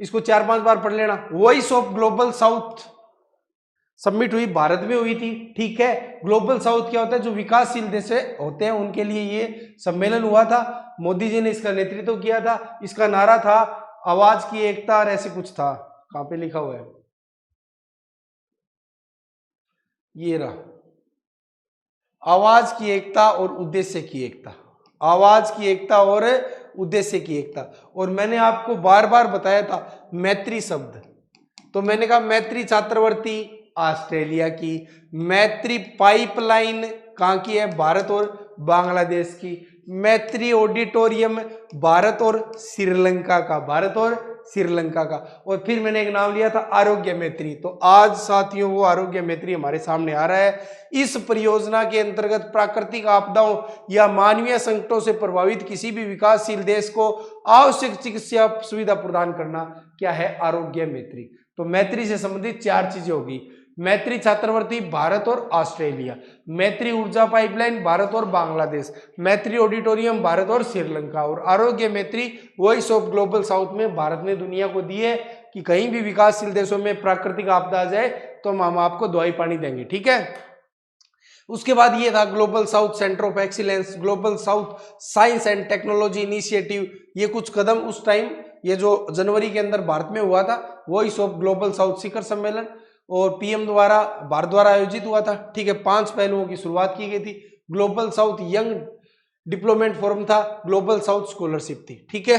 इसको 4-5 बार पढ़ लेना। Voice of global south submit हुई, भारत में हुई थी, ठीक है। ग्लोबल साउथ क्या होता है? जो विकासशील देश होते हैं उनके लिए ये सम्मेलन हुआ था। मोदी जी ने इसका नेतृत्व किया था। इसका नारा था आवाज की एकता, और ऐसे कुछ था। कहां पे लिखा हुआ है? ये रहा, आवाज की एकता और उद्देश्य की एकता। आवाज की एकता और उद्देश्य की एकता। और मैंने आपको बार बार बताया था मैत्री शब्द, तो मैंने कहा मैत्री छात्रवृत्ति ऑस्ट्रेलिया की, मैत्री पाइपलाइन कहां की है? भारत और बांग्लादेश की, मैत्री ऑडिटोरियम भारत और श्रीलंका का, भारत और श्रीलंका का। और फिर मैंने एक नाम लिया था आरोग्य मैत्री। तो आज साथियों वो आरोग्य मैत्री हमारे सामने आ रहा है। इस परियोजना के अंतर्गत प्राकृतिक आपदाओं या मानवीय संकटों से प्रभावित किसी भी विकासशील देश को आवश्यक चिकित्सा सुविधा प्रदान करना क्या है? आरोग्य मैत्री। तो मैत्री से संबंधित 4 चीजें होगी। मैत्री छात्रवृत्ति भारत और ऑस्ट्रेलिया, मैत्री ऊर्जा पाइपलाइन भारत और बांग्लादेश, मैत्री ऑडिटोरियम भारत और श्रीलंका, और आरोग्य मैत्री वॉइस ऑफ ग्लोबल साउथ में भारत ने दुनिया को दी है कि कहीं भी विकासशील देशों में प्राकृतिक आपदा आ जाए तो हम आपको दवाई पानी देंगे, ठीक है। उसके बाद ये था global south centre of excellence, global south science and technology initiative. ये कुछ कदम उस टाइम, ये जो जनवरी के अंदर भारत में हुआ था, वॉइस ऑफ ग्लोबल साउथ शिखर सम्मेलन, और पीएम द्वारा, भारत द्वारा आयोजित हुआ था, ठीक है। 5 पहलुओं की शुरुआत की गई थी। Global south young diplomat forum था, ग्लोबल साउथ स्कॉलरशिप थी, ठीक है।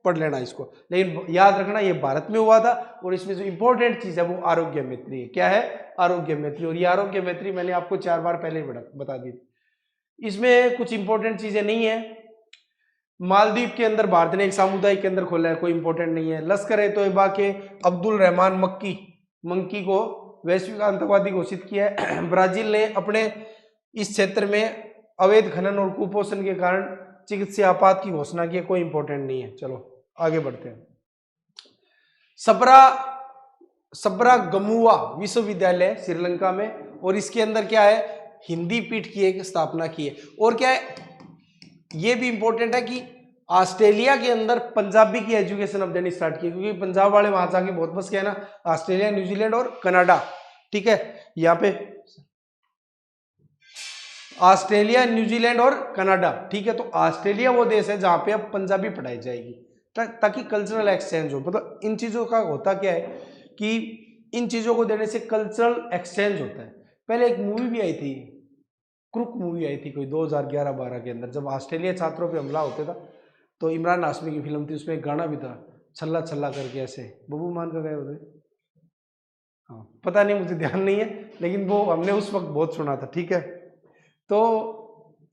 पढ़ लेना इसको, लेकिन याद रखना ये भारत में हुआ था। और इसमें जो इंपॉर्टेंट चीज है वो आरोग्य मैत्री है। क्या है? आरोग्य मैत्री। और ये आरोग्य मैत्री मैंने आपको 4 बार पहले बता दी थी। इसमें कुछ इंपॉर्टेंट चीजें नहीं है। मालदीव के अंदर भारत ने एक सामुदायिक केंद्र खोला है, कोई इंपॉर्टेंट नहीं है। लश्कर ए तोयबा के अब्दुल रहमान मंकी को वैश्विक आतंकवादी घोषित किया है। ब्राजील ने अपने इस क्षेत्र में अवैध खनन और कुपोषण के कारण चिकित्सा आपात की घोषणा की है, कोई इंपॉर्टेंट नहीं है। चलो आगे बढ़ते हैं। सबरा गमुआ विश्वविद्यालय श्रीलंका में, और इसके अंदर क्या है, हिंदी पीठ की एक स्थापना की है। और क्या है, ये भी इंपॉर्टेंट है कि ऑस्ट्रेलिया के अंदर पंजाबी की एजुकेशन अब देनी स्टार्ट की, क्योंकि पंजाब वाले वहां जाके बहुत बस क्या है ना, ऑस्ट्रेलिया, न्यूजीलैंड और कनाडा, ठीक है, यहाँ पे ऑस्ट्रेलिया, न्यूजीलैंड और कनाडा, ठीक है। तो ऑस्ट्रेलिया वो देश है जहां पे अब पंजाबी पढ़ाई जाएगी, ताकि कल्चरल एक्सचेंज हो। मतलब इन चीजों का होता क्या है कि इन चीजों को देने से कल्चरल एक्सचेंज होता है। पहले एक मूवी भी आई थी, क्रुक मूवी आई थी कोई 2011-12 के अंदर, जब ऑस्ट्रेलिया छात्रों पे हमला होता था, तो इमरान हाशमी की फिल्म थी, उसमें एक गाना भी था, छल्ला छल्ला करके, ऐसे बब्बू मान का गए होते, हाँ पता नहीं, मुझे ध्यान नहीं है, लेकिन वो हमने उस वक्त बहुत सुना था, ठीक है। तो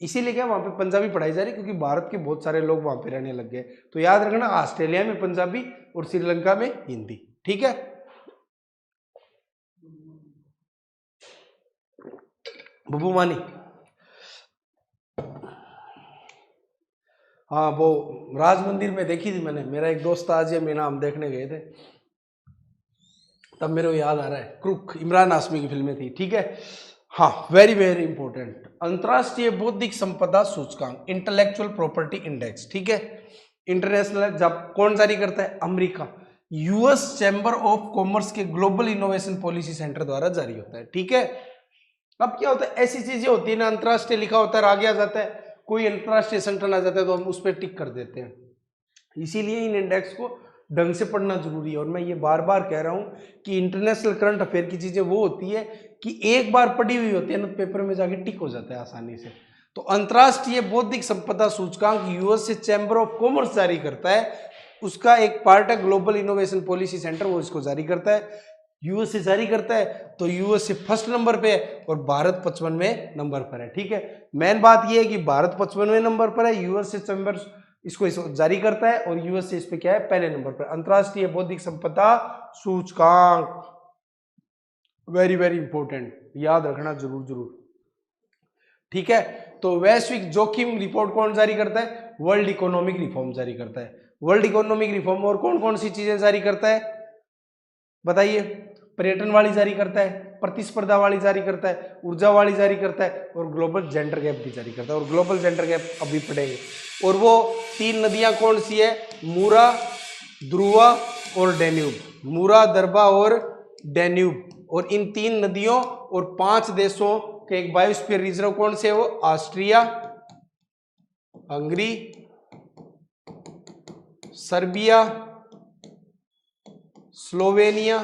इसीलिए क्या वहां पे पंजाबी पढ़ाई जा रही, क्योंकि भारत के बहुत सारे लोग वहां पे रहने लग गए। तो याद रखना, ऑस्ट्रेलिया में पंजाबी और श्रीलंका में हिंदी, ठीक है। बब्बू मानी, हाँ वो राज मंदिर में देखी थी मैंने, मेरा एक दोस्त आज ये मीना, हम देखने गए थे, तब मेरे को याद आ रहा है, क्रुक इमरान हाशमी की फिल्में थी, ठीक है। हाँ, वेरी वेरी इंपॉर्टेंट, अंतरराष्ट्रीय बौद्धिक संपदा सूचकांक, इंटेलेक्चुअल प्रॉपर्टी इंडेक्स, ठीक है। इंटरनेशनल जब कौन जारी करता है, America, US chamber of commerce के ग्लोबल इनोवेशन पॉलिसी सेंटर द्वारा जारी होता है, ठीक है। अब क्या होता है, ऐसी चीजें होती है ना, अंतरराष्ट्रीय लिखा होता है, आगे आ जाता है, कोई अंतरराष्ट्रीय संगठन आ जाता है तो हम उस पर टिक कर देते हैं। इसीलिए इन इंडेक्स को ढंग से पढ़ना जरूरी है। और मैं ये बार बार कह रहा हूं कि इंटरनेशनल करंट अफेयर की चीजें वो होती है कि एक बार पढ़ी हुई होती है ना, पेपर में जाके टिक हो जाता है आसानी से। तो अंतरराष्ट्रीय बौद्धिक संपदा सूचकांक यूएस से चैम्बर ऑफ कॉमर्स जारी करता है, उसका एक पार्ट है ग्लोबल इनोवेशन पॉलिसी सेंटर, वो इसको जारी करता है। यूएस से जारी करता है तो यूएस से फर्स्ट नंबर पे है और भारत 55वें नंबर पर है, ठीक है। मेन बात यह है कि भारत 55वें नंबर पर है, यूएस से चैम्बर इसको जारी करता है, और यूएस से इस पे क्या है, पहले नंबर पर। अंतरराष्ट्रीय बौद्धिक संपदा सूचकांक, वेरी वेरी इंपॉर्टेंट, याद रखना जरूर जरूर, ठीक है। तो वैश्विक जोखिम रिपोर्ट कौन जारी करता है, वर्ल्ड इकोनॉमिक रिफॉर्म जारी करता है। वर्ल्ड इकोनॉमिक रिफॉर्म और कौन कौन सी चीजें जारी करता है बताइए, पर्यटन वाली जारी करता है, प्रतिस्पर्धा वाली जारी करता है, ऊर्जा वाली जारी करता है, और ग्लोबल जेंडर गैप भी जारी करता है। और ग्लोबल जेंडर गैप अभी पढ़ेंगे। और वो 3 नदियां कौन सी है, मूरा, ध्रुवा और डेन्यूब, मूरा, दरबा और डेन्यूब। और इन 3 नदियों और 5 देशों के एक बायोस्फीयर रिजर्व कौन से है, वो ऑस्ट्रिया, हंगरी, सर्बिया, स्लोवेनिया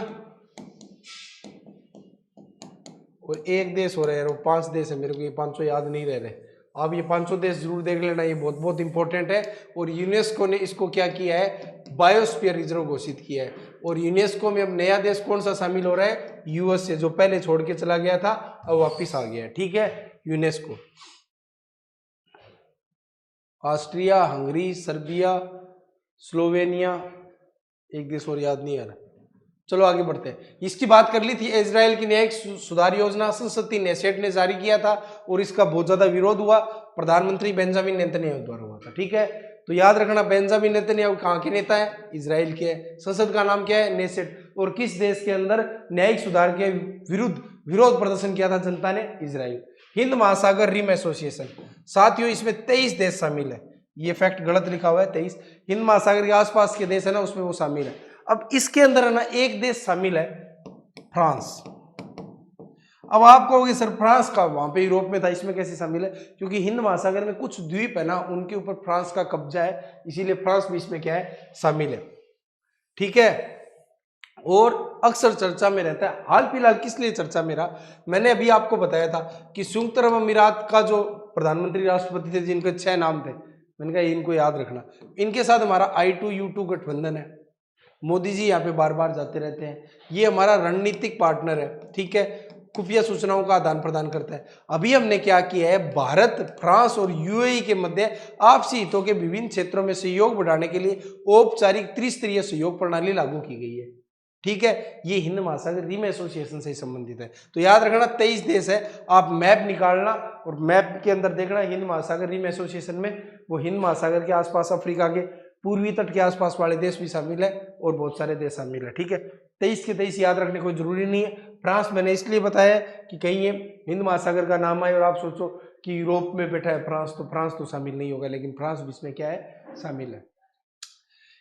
और एक देश हो रहा है, वो 5 देश है, मेरे को ये 500 याद नहीं रह रहे। आप ये 500 देश जरूर देख लेना, ये बहुत बहुत इंपॉर्टेंट है। और यूनेस्को ने इसको क्या किया है, बायोस्फीयर रिजर्व घोषित किया है। और यूनेस्को में अब नया देश कौन सा शामिल हो रहा है, यूएस से, जो पहले छोड़ के चला गया था अब वापिस आ गया है, ठीक है। UNESCO, Austria, Hungary, Serbia, Slovenia, एक देश और याद नहीं आ रहा। चलो आगे बढ़ते हैं। इसकी बात कर ली थी, इजराइल की न्यायिक सुधार योजना संसद नेसेट ने जारी किया था, और इसका बहुत ज्यादा विरोध हुआ, प्रधानमंत्री बेंजामिन नेतन्याहू द्वारा हुआ था, ठीक है। तो याद रखना, बेंजामिन नेतन्याहू कहाँ के नेता है, इजराइल के है। संसद का नाम क्या है, नेसेट। और किस देश के अंदर न्यायिक सुधार के विरुद्ध विरोध प्रदर्शन किया था जनता ने, इजराइल। हिंद महासागर रिम एसोसिएशन, साथियों इसमें 23 देश शामिल है, ये फैक्ट गलत लिखा हुआ है, 23 हिंद महासागर के आसपास के देश है ना, उसमें वो शामिल है। अब इसके अंदर है ना एक देश शामिल है, फ्रांस। अब आप कहोगे सर फ्रांस का, वहां पे यूरोप में था, इसमें कैसे शामिल है, क्योंकि हिंद महासागर में कुछ द्वीप है ना, उनके ऊपर फ्रांस का कब्जा है, इसीलिए फ्रांस भी इसमें क्या है, शामिल है, ठीक है। और अक्सर चर्चा में रहता है, हाल फिलहाल किस लिए चर्चा में रहा, मैंने अभी आपको बताया था कि संयुक्त अरब अमीरात का जो प्रधानमंत्री राष्ट्रपति थे, जिनके 6 नाम थे, मैंने कहा इनको याद रखना। इनके साथ हमारा I2U2 गठबंधन है, मोदी जी यहाँ पे बार बार जाते रहते हैं, ये हमारा रणनीतिक पार्टनर है, ठीक है। खुफिया सूचनाओं का आदान प्रदान करता है। अभी हमने क्या किया है, भारत, फ्रांस और यूएई के मध्य आपसी हितों के विभिन्न क्षेत्रों में सहयोग बढ़ाने के लिए औपचारिक त्रिस्तरीय सहयोग प्रणाली लागू की गई है। ठीक है, ये हिंद महासागर रिम एसोसिएशन से संबंधित है। तो याद रखना 23 देश है, आप मैप निकालना और मैप के अंदर देखना हिंद महासागर रिम एसोसिएशन में वो हिंद महासागर के आसपास अफ्रीका के पूर्वी तट के आसपास वाले देश भी शामिल है और बहुत सारे देश शामिल है। ठीक है, 23 के 23 याद रखने कोई जरूरी नहीं है। फ्रांस मैंने इसलिए बताया कि कहीं ये हिंद महासागर का नाम आए और आप सोचो कि यूरोप में बैठा है फ्रांस, तो फ्रांस तो शामिल नहीं होगा, लेकिन फ्रांस भी इसमें क्या है, शामिल है।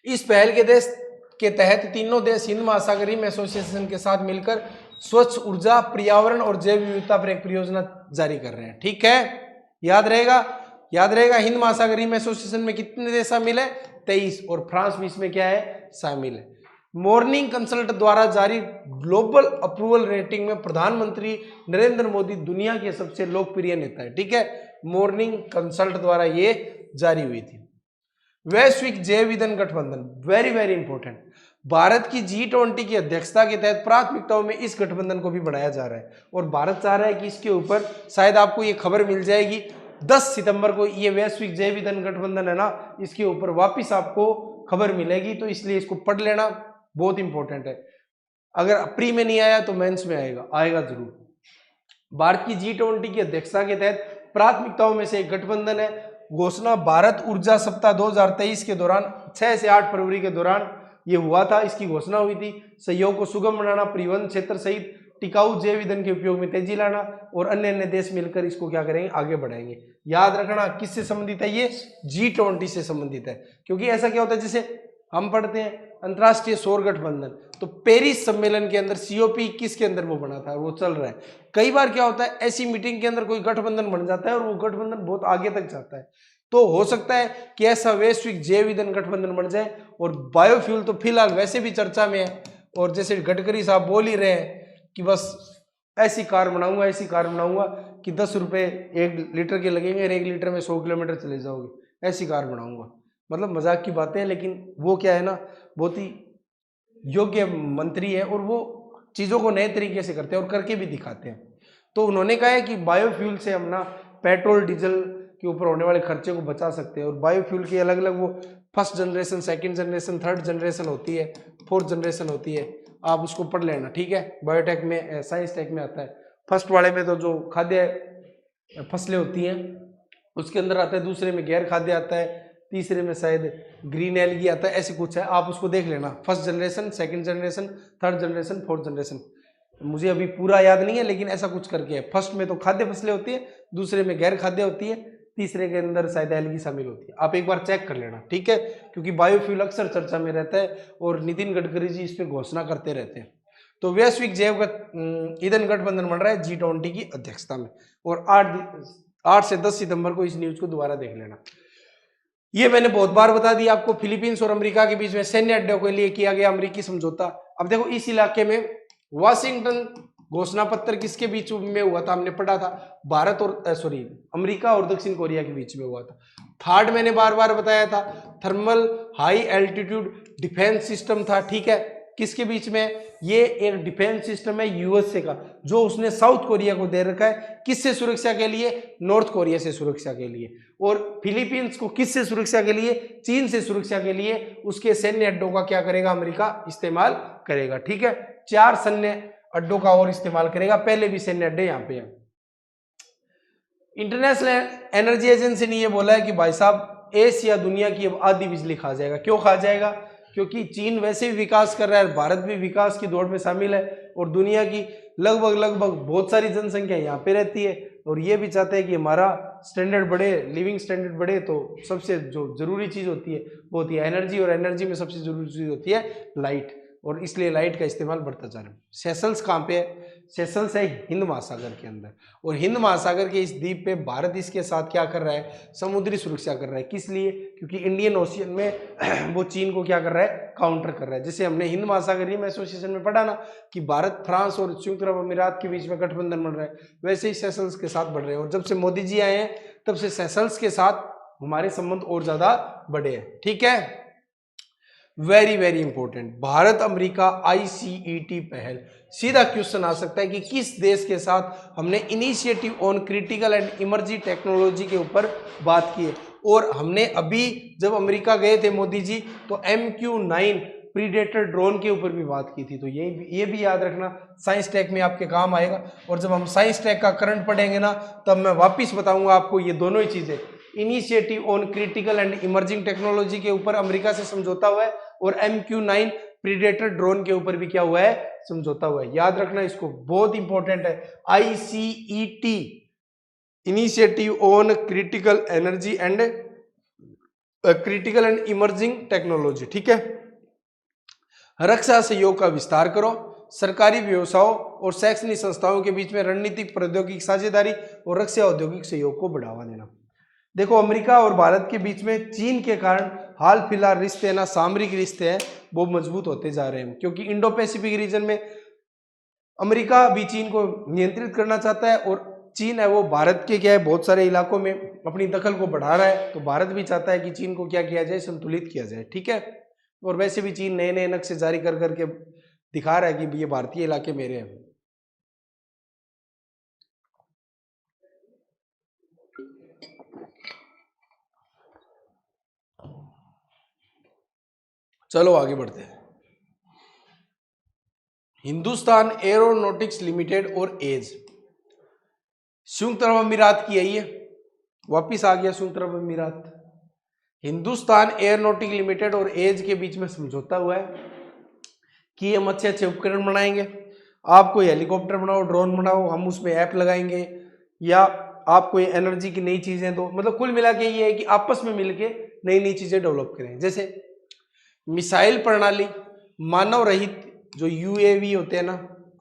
इस पहल के देश के तहत तीनों देश हिंद महासागर रिम एसोसिएशन के साथ मिलकर स्वच्छ ऊर्जा, पर्यावरण और जैव विविधता पर एक परियोजना जारी कर रहे हैं। ठीक है, याद रहेगा हिंद महासागर रिम एसोसिएशन में कितने देश शामिल है, 23, और फ्रांस भी इसमें क्या है, शामिल है। मॉर्निंग कंसल्ट द्वारा जारी ग्लोबल अप्रूवल रेटिंग में प्रधानमंत्री नरेंद्र मोदी दुनिया के सबसे लोकप्रिय नेता है। ठीक है, मॉर्निंग कंसल्ट द्वारा ये जारी हुई थी। वैश्विक जैव ईंधन गठबंधन, वेरी वेरी इंपॉर्टेंट। भारत की G20 की अध्यक्षता के तहत प्राथमिकताओं में इस गठबंधन को भी बढ़ाया जा रहा है और भारत चाह रहा है कि इसके ऊपर शायद आपको ये खबर मिल जाएगी 10 सितंबर को ये वैश्विक जैव ईंधन गठबंधन है ना, इसके ऊपर वापिस आपको खबर मिलेगी, तो इसलिए इसको पढ़ लेना, बहुत इंपॉर्टेंट है। अगर प्री में नहीं आया तो मेंस में आएगा जरूर। भारत की G20 की अध्यक्षता के तहत प्राथमिकताओं में से एक गठबंधन है। घोषणा भारत ऊर्जा सप्ताह 2023 के दौरान 6 से 8 फरवरी के दौरान ये हुआ था, इसकी घोषणा हुई थी। सहयोग को सुगम बनाना, परिवहन क्षेत्र सहित टिकाऊ जैव ईंधन के उपयोग में तेजी लाना और अन्य देश मिलकर इसको क्या करेंगे, आगे बढ़ाएंगे। याद रखना किससे संबंधित है, ये G20 से संबंधित है। क्योंकि ऐसा क्या होता है, जैसे हम पढ़ते हैं अंतर्राष्ट्रीय सौर गठबंधन, तो पेरिस सम्मेलन के अंदर COP21 के अंदर वो बना था, वो चल रहा है। कई बार क्या होता है, ऐसी मीटिंग के अंदर कोई गठबंधन बन जाता है और वो गठबंधन बहुत आगे तक जाता है, तो हो सकता है कि ऐसा वैश्विक जैव ईंधन गठबंधन बन जाए। और बायोफ्यूल तो फिलहाल वैसे भी चर्चा में है, और जैसे गडकरी साहब बोल ही रहे हैं कि बस ऐसी कार बनाऊंगा कि 10 रुपये 1 लीटर के लगेंगे और 1 लीटर में 100 किलोमीटर चले जाओगे, ऐसी कार बनाऊंगा। मतलब मजाक की बातें हैं, लेकिन वो क्या है ना, बहुत ही योग्य मंत्री है और वो चीज़ों को नए तरीके से करते हैं और करके भी दिखाते हैं। तो उन्होंने कहा है कि बायोफ्यूल से हम ना पेट्रोल डीजल के ऊपर होने वाले खर्चे को बचा सकते हैं। और बायोफ्यूल की अलग अलग वो first generation, second generation, third generation होती है, फोर्थ जनरेशन होती है, आप उसको पढ़ लेना। ठीक है, बायोटेक में, साइंस टेक में आता है। फर्स्ट वाले में तो जो खाद्य फसलें होती हैं उसके अंदर आता है, दूसरे में गैर खाद्य आता है, तीसरे में शायद ग्रीन एल्गी आता है, ऐसे कुछ है, आप उसको देख लेना। First generation, second generation, third generation, fourth generation, मुझे अभी पूरा याद नहीं है, लेकिन ऐसा कुछ करके है। फर्स्ट में तो खाद्य फसलें होती है, दूसरे में गैर खाद्य होती है, तीसरे के अंदर शायद एल्गी शामिल होती है। आप एक बार चेक कर लेना, ठीक है, क्योंकि बायोफ्यूल अक्सर चर्चा में रहता है और नितिन गडकरी जी इस पर घोषणा करते रहते हैं। तो वैश्विक जैव ईंधन गठबंधन बन रहा है G20 की अध्यक्षता में, और 8 से 10 सितंबर को इस न्यूज को दोबारा देख लेना। ये मैंने बहुत बार बता दिया आपको, फिलीपींस और अमेरिका के बीच में सैन्य अड्डों के लिए किया गया अमेरिकी समझौता। अब देखो इस इलाके में वाशिंगटन घोषणा पत्र किसके बीच में हुआ था, हमने पढ़ा था, भारत और अमेरिका और दक्षिण कोरिया के बीच में हुआ था। थर्ड मैंने बार बार बताया था, thermal high altitude defence system था। ठीक है, किसके बीच में, ये एक डिफेंस सिस्टम है यूएसए का, जो उसने साउथ कोरिया को दे रखा है। किससे सुरक्षा के लिए, नॉर्थ कोरिया से सुरक्षा के लिए। और फिलीपींस को किससे सुरक्षा के लिए, चीन से सुरक्षा के लिए। उसके सैन्य अड्डों का क्या करेगा अमेरिका, इस्तेमाल करेगा। ठीक है, 4 सैन्य अड्डों का और इस्तेमाल करेगा, पहले भी सैन्य अड्डे यहाँ पे हैं। इंटरनेशनल एनर्जी एजेंसी ने ये बोला है कि भाई साहब एशिया दुनिया की अब आधी बिजली खा जाएगा। क्यों खा जाएगा, क्योंकि चीन वैसे भी विकास कर रहा है, भारत भी विकास की दौड़ में शामिल है, और दुनिया की लगभग बहुत सारी जनसंख्या यहाँ पे रहती है, और ये भी चाहते हैं कि हमारा स्टैंडर्ड बढ़े, लिविंग स्टैंडर्ड बढ़े। तो सबसे जो जरूरी चीज़ होती है वो होती है एनर्जी, और एनर्जी में सबसे जरूरी चीज़ होती है लाइट, और इसलिए लाइट का इस्तेमाल बढ़ता जा रहा है। सेशल्स कहाँ पे है, सेशल्स है हिंद महासागर के अंदर, और हिंद महासागर के इस द्वीप पे भारत इसके साथ क्या कर रहा है, समुद्री सुरक्षा कर रहा है। किस लिए, क्योंकि इंडियन ओशियन में वो चीन को क्या कर रहा है, काउंटर कर रहा है। जैसे हमने हिंद महासागर रिम एसोसिएशन में पढ़ा ना कि भारत, फ्रांस और संयुक्त अरब अमीरात के बीच में गठबंधन बन रहा है, वैसे ही सेशल्स के साथ बढ़ रहे हैं। और जब से मोदी जी आए हैं तब से सेशल्स के साथ हमारे संबंध और ज्यादा बढ़े हैं। ठीक है, very very important, Bharat America ICET पहल। सीधा क्वेश्चन आ सकता है कि किस देश के साथ हमने initiative on critical and emerging technology के ऊपर बात की है। और हमने अभी जब अमेरिका गए थे मोदी जी, तो MQ-9 प्रीडेटर ड्रोन के ऊपर भी बात की थी। तो ये भी याद रखना, साइंस टेक में आपके काम आएगा। और जब हम साइंस टेक का करंट पढ़ेंगे ना, तब मैं वापिस बताऊंगा आपको ये दोनों ही चीजें। Initiative on critical and emerging technology के ऊपर अमेरिका से समझौता हुआ है, और MQ-9 प्रीडेटर ड्रोन के ऊपर भी क्या हुआ है, समझौता हुआ है। याद रखना इसको, बहुत इंपॉर्टेंट है। ICET, initiative on critical energy and critical and emerging technology, ठीक है। रक्षा सहयोग का विस्तार करो, सरकारी व्यवसायों और शैक्षणिक संस्थाओं के बीच में रणनीतिक प्रौद्योगिकी साझेदारी और रक्षा औद्योगिक सहयोग को बढ़ावा देना। देखो, अमेरिका और भारत के बीच में चीन के कारण हाल फिलहाल रिश्ते ना, सामरिक रिश्ते हैं, वो मजबूत होते जा रहे हैं, क्योंकि इंडो पैसिफिक रीजन में अमेरिका भी चीन को नियंत्रित करना चाहता है, और चीन है वो भारत के क्या है, बहुत सारे इलाकों में अपनी दखल को बढ़ा रहा है। तो भारत भी चाहता है कि चीन को क्या किया जाए, संतुलित किया जाए, ठीक है। और वैसे भी चीन नए नए नक्शे जारी कर करके दिखा रहा है कि ये भारतीय इलाके मेरे हैं। चलो आगे बढ़ते हैं। हिंदुस्तान एरोनॉटिक्स लिमिटेड और एज, संयुक्त अरब अमीरात की है ये, वापिस आ गया संयुक्त अरब अमीरात। हिंदुस्तान एरोनॉटिक्स लिमिटेड और एज के बीच में समझौता हुआ है कि हम अच्छे अच्छे उपकरण बनाएंगे। आप कोई हेलीकॉप्टर बनाओ, ड्रोन बनाओ, हम उसमें ऐप लगाएंगे, या आप कोई एनर्जी की नई चीजें दो। मतलब कुल मिला के ये है कि आपस में मिलके नई नई चीजें डेवलप करें। जैसे मिसाइल प्रणाली, मानव रहित जो UAV होते हैं ना,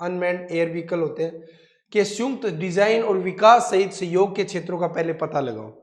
अनमैन्ड एयर व्हीकल होते हैं, के संयुक्त डिजाइन और विकास सहित सहयोग के क्षेत्रों का पहले पता लगाओ।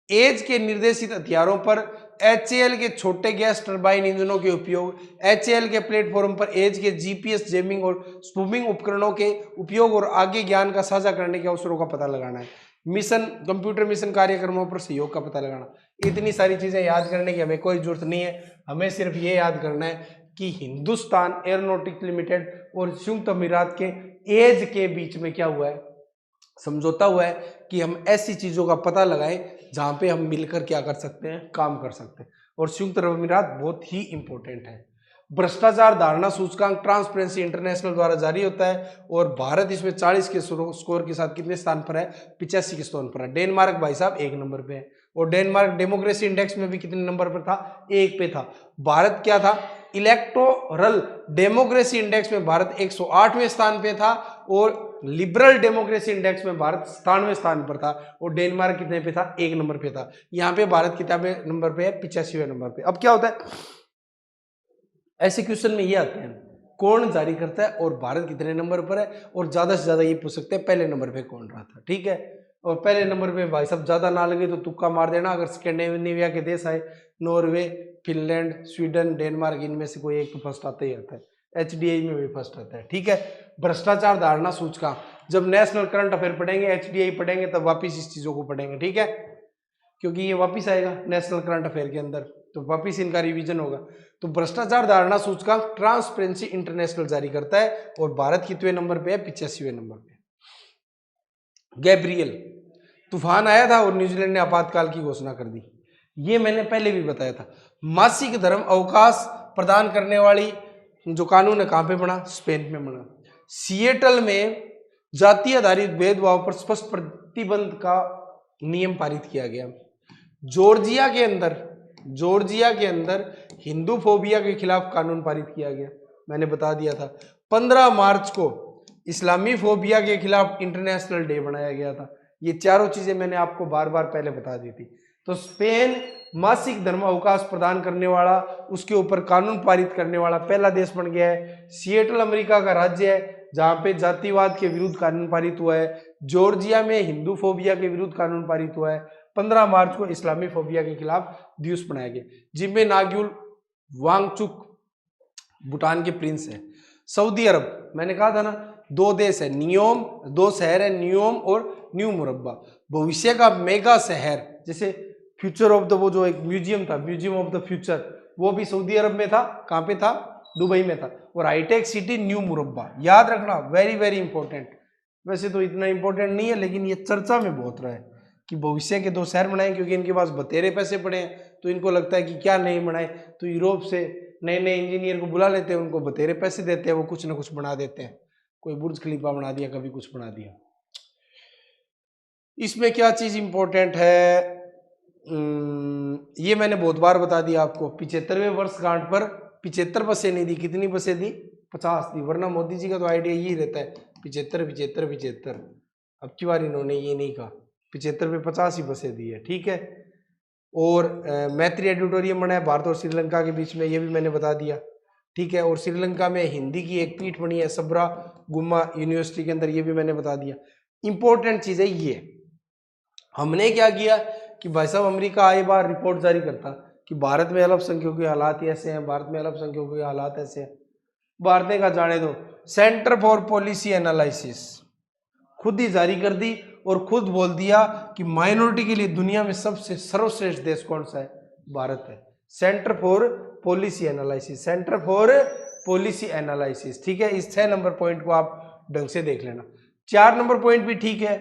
एज के निर्देशित हथियारों पर HAL के छोटे गैस टरबाइन इंजनों के उपयोग, HAL के प्लेटफॉर्म पर एज के GPS जैमिंग और स्पूमिंग उपकरणों के उपयोग और आगे ज्ञान का साझा करने के अवसरों का पता लगाना है। मिशन, कंप्यूटर मिशन कार्यक्रमों पर सहयोग का पता लगाना। इतनी सारी चीजें याद करने की हमें कोई जरूरत नहीं है, हमें सिर्फ ये याद करना है कि हिंदुस्तान एरोनॉटिक्स लिमिटेड और संयुक्त अमीरात के एज के बीच में क्या हुआ है, समझौता हुआ है कि हम ऐसी चीजों का पता लगाएं जहां पे हम मिलकर क्या कर सकते हैं, काम कर सकते हैं। और संयुक्त अरब अमीरात बहुत ही इंपॉर्टेंट है। भ्रष्टाचार धारणा सूचकांक ट्रांसपेरेंसी इंटरनेशनल द्वारा जारी होता है, और भारत इसमें 40 के स्कोर के साथ कितने स्थान पर है, 85 के स्थान पर है। डेनमार्क भाई साहब 1 नंबर पे है, और डेनमार्क डेमोक्रेसी इंडेक्स में भी कितने नंबर पर था, 1 पे था। भारत क्या था, इलेक्टोरल डेमोक्रेसी इंडेक्स में भारत 108वें स्थान पे था, और लिबरल डेमोक्रेसी इंडेक्स में भारत 97वें स्थान पर था, और डेनमार्क कितने पे था, 1 नंबर पे था। यहाँ पे भारत कितने नंबर पे है, 85वें नंबर पे। अब क्या होता है, ऐसे क्वेश्चन में ये आते हैं, कौन जारी करता है और भारत कितने नंबर पर है, और ज्यादा से ज्यादा ये पूछ सकते हैं पहले नंबर पे कौन रहा था, ठीक है। और पहले नंबर पे भाई सब ज्यादा ना लगे तो तुक्का मार देना। अगर स्कैंडिनेविया के देश आए, नॉर्वे, फिनलैंड, स्वीडन, डेनमार्क, इनमें से कोई एक तो फर्स्ट आता ही आता है। HDI में भी फर्स्ट आता है, ठीक है। भ्रष्टाचार धारणा सूचकांक, जब नेशनल करंट अफेयर पढ़ेंगे, HDI पढ़ेंगे, तब वापिस इस चीजों को पढ़ेंगे, ठीक है, क्योंकि ये वापिस आएगा नेशनल करंट अफेयर के अंदर, तो वापिस इनका रिवीजन होगा। तो भ्रष्टाचार धारणा सूचकांक ट्रांसपेरेंसी इंटरनेशनल जारी करता है, और भारत कितने नंबर पे है, 85वें नंबर पे। गैब्रियल तूफान आया था और न्यूजीलैंड ने आपातकाल की घोषणा कर दी, ये मैंने पहले भी बताया था। मासिक धर्म अवकाश प्रदान करने वाली जो कानून है कहां पे बना, स्पेन में बना। सिएटल में जाति आधारित भेदभाव पर स्पष्ट प्रतिबंध का नियम पारित किया गया। जॉर्जिया के अंदर हिंदू फोबिया के खिलाफ कानून पारित किया गया, मैंने बता दिया था। 15 मार्च को इस्लामी फोबिया के खिलाफ इंटरनेशनल डे बनाया गया था। ये चारों चीजें मैंने आपको बार बार पहले बता दी थी। तो स्पेन मासिक धर्म अवकाश प्रदान करने वाला, उसके ऊपर कानून पारित करने वाला पहला देश बन गया है। सिएटल अमेरिका का राज्य है जहां पे जातिवाद के विरुद्ध कानून पारित हुआ है। जॉर्जिया में हिंदू फोबिया के विरुद्ध कानून पारित हुआ है। 15 मार्च को इस्लामी फोबिया के खिलाफ दिवस बनाया गया। जिनमें नाग्युल वांगचुक भूटान के प्रिंस है। सऊदी अरब, मैंने कहा था ना, 2 देश है, नियोम, 2 शहर है, नियोम और न्यू मुरब्बा। भविष्य का मेगा शहर, जैसे फ्यूचर ऑफ द, वो जो एक म्यूजियम था, म्यूजियम ऑफ द फ्यूचर, वो भी सऊदी अरब में था। कहाँ पे था? दुबई में था। और हाईटेक सिटी न्यू मुरब्बा, याद रखना, वेरी वेरी इंपॉर्टेंट। वैसे तो इतना इंपॉर्टेंट नहीं है, लेकिन ये चर्चा में बहुत रहा है कि भविष्य के 2 शहर बनाए, क्योंकि इनके पास बतेरे पैसे पड़े हैं, तो इनको लगता है कि क्या नहीं बनाए, तो यूरोप से नए नए इंजीनियर को बुला लेते हैं, उनको बतेरे पैसे देते हैं, वो कुछ ना कुछ बना देते हैं। कोई बुर्ज खलीफा बना दिया, कभी कुछ बना दिया। इसमें क्या चीज इंपॉर्टेंट है, ये मैंने बहुत बार बता दिया आपको। 75वें वर्षगांठ पर 75 बसें नहीं दी, कितनी बसें दी? 50 दी। वरना मोदी जी का तो आइडिया यही रहता है 75 75 75। अब की बार इन्होंने ये नहीं कहा, 75 पे 50 ही बसें दी है, ठीक है। और मैत्री ऑडिटोरियम बना है भारत और श्रीलंका के बीच में, ये भी मैंने बता दिया, ठीक है। और श्रीलंका में हिंदी की एक पीठ बनी है सबरा गुम्मा यूनिवर्सिटी के अंदर, ये भी मैंने बता दिया। इंपॉर्टेंट चीज है ये, हमने क्या किया कि भाई साहब अमेरिका आए बार रिपोर्ट जारी करता कि भारत में अल्पसंख्यकों के हालात ऐसे हैं, भारत में अल्पसंख्यकों के हालात ऐसे हैं। भारत ने कहा जाने दो, सेंटर फॉर पॉलिसी एनालिसिस खुद ही जारी कर दी और खुद बोल दिया कि माइनॉरिटी के लिए दुनिया में सबसे सर्वश्रेष्ठ देश कौन सा है? भारत है। Centre for policy analysis, centre for policy analysis, ठीक है। इस 6 नंबर पॉइंट को आप ढंग से देख लेना। 4 नंबर पॉइंट भी ठीक है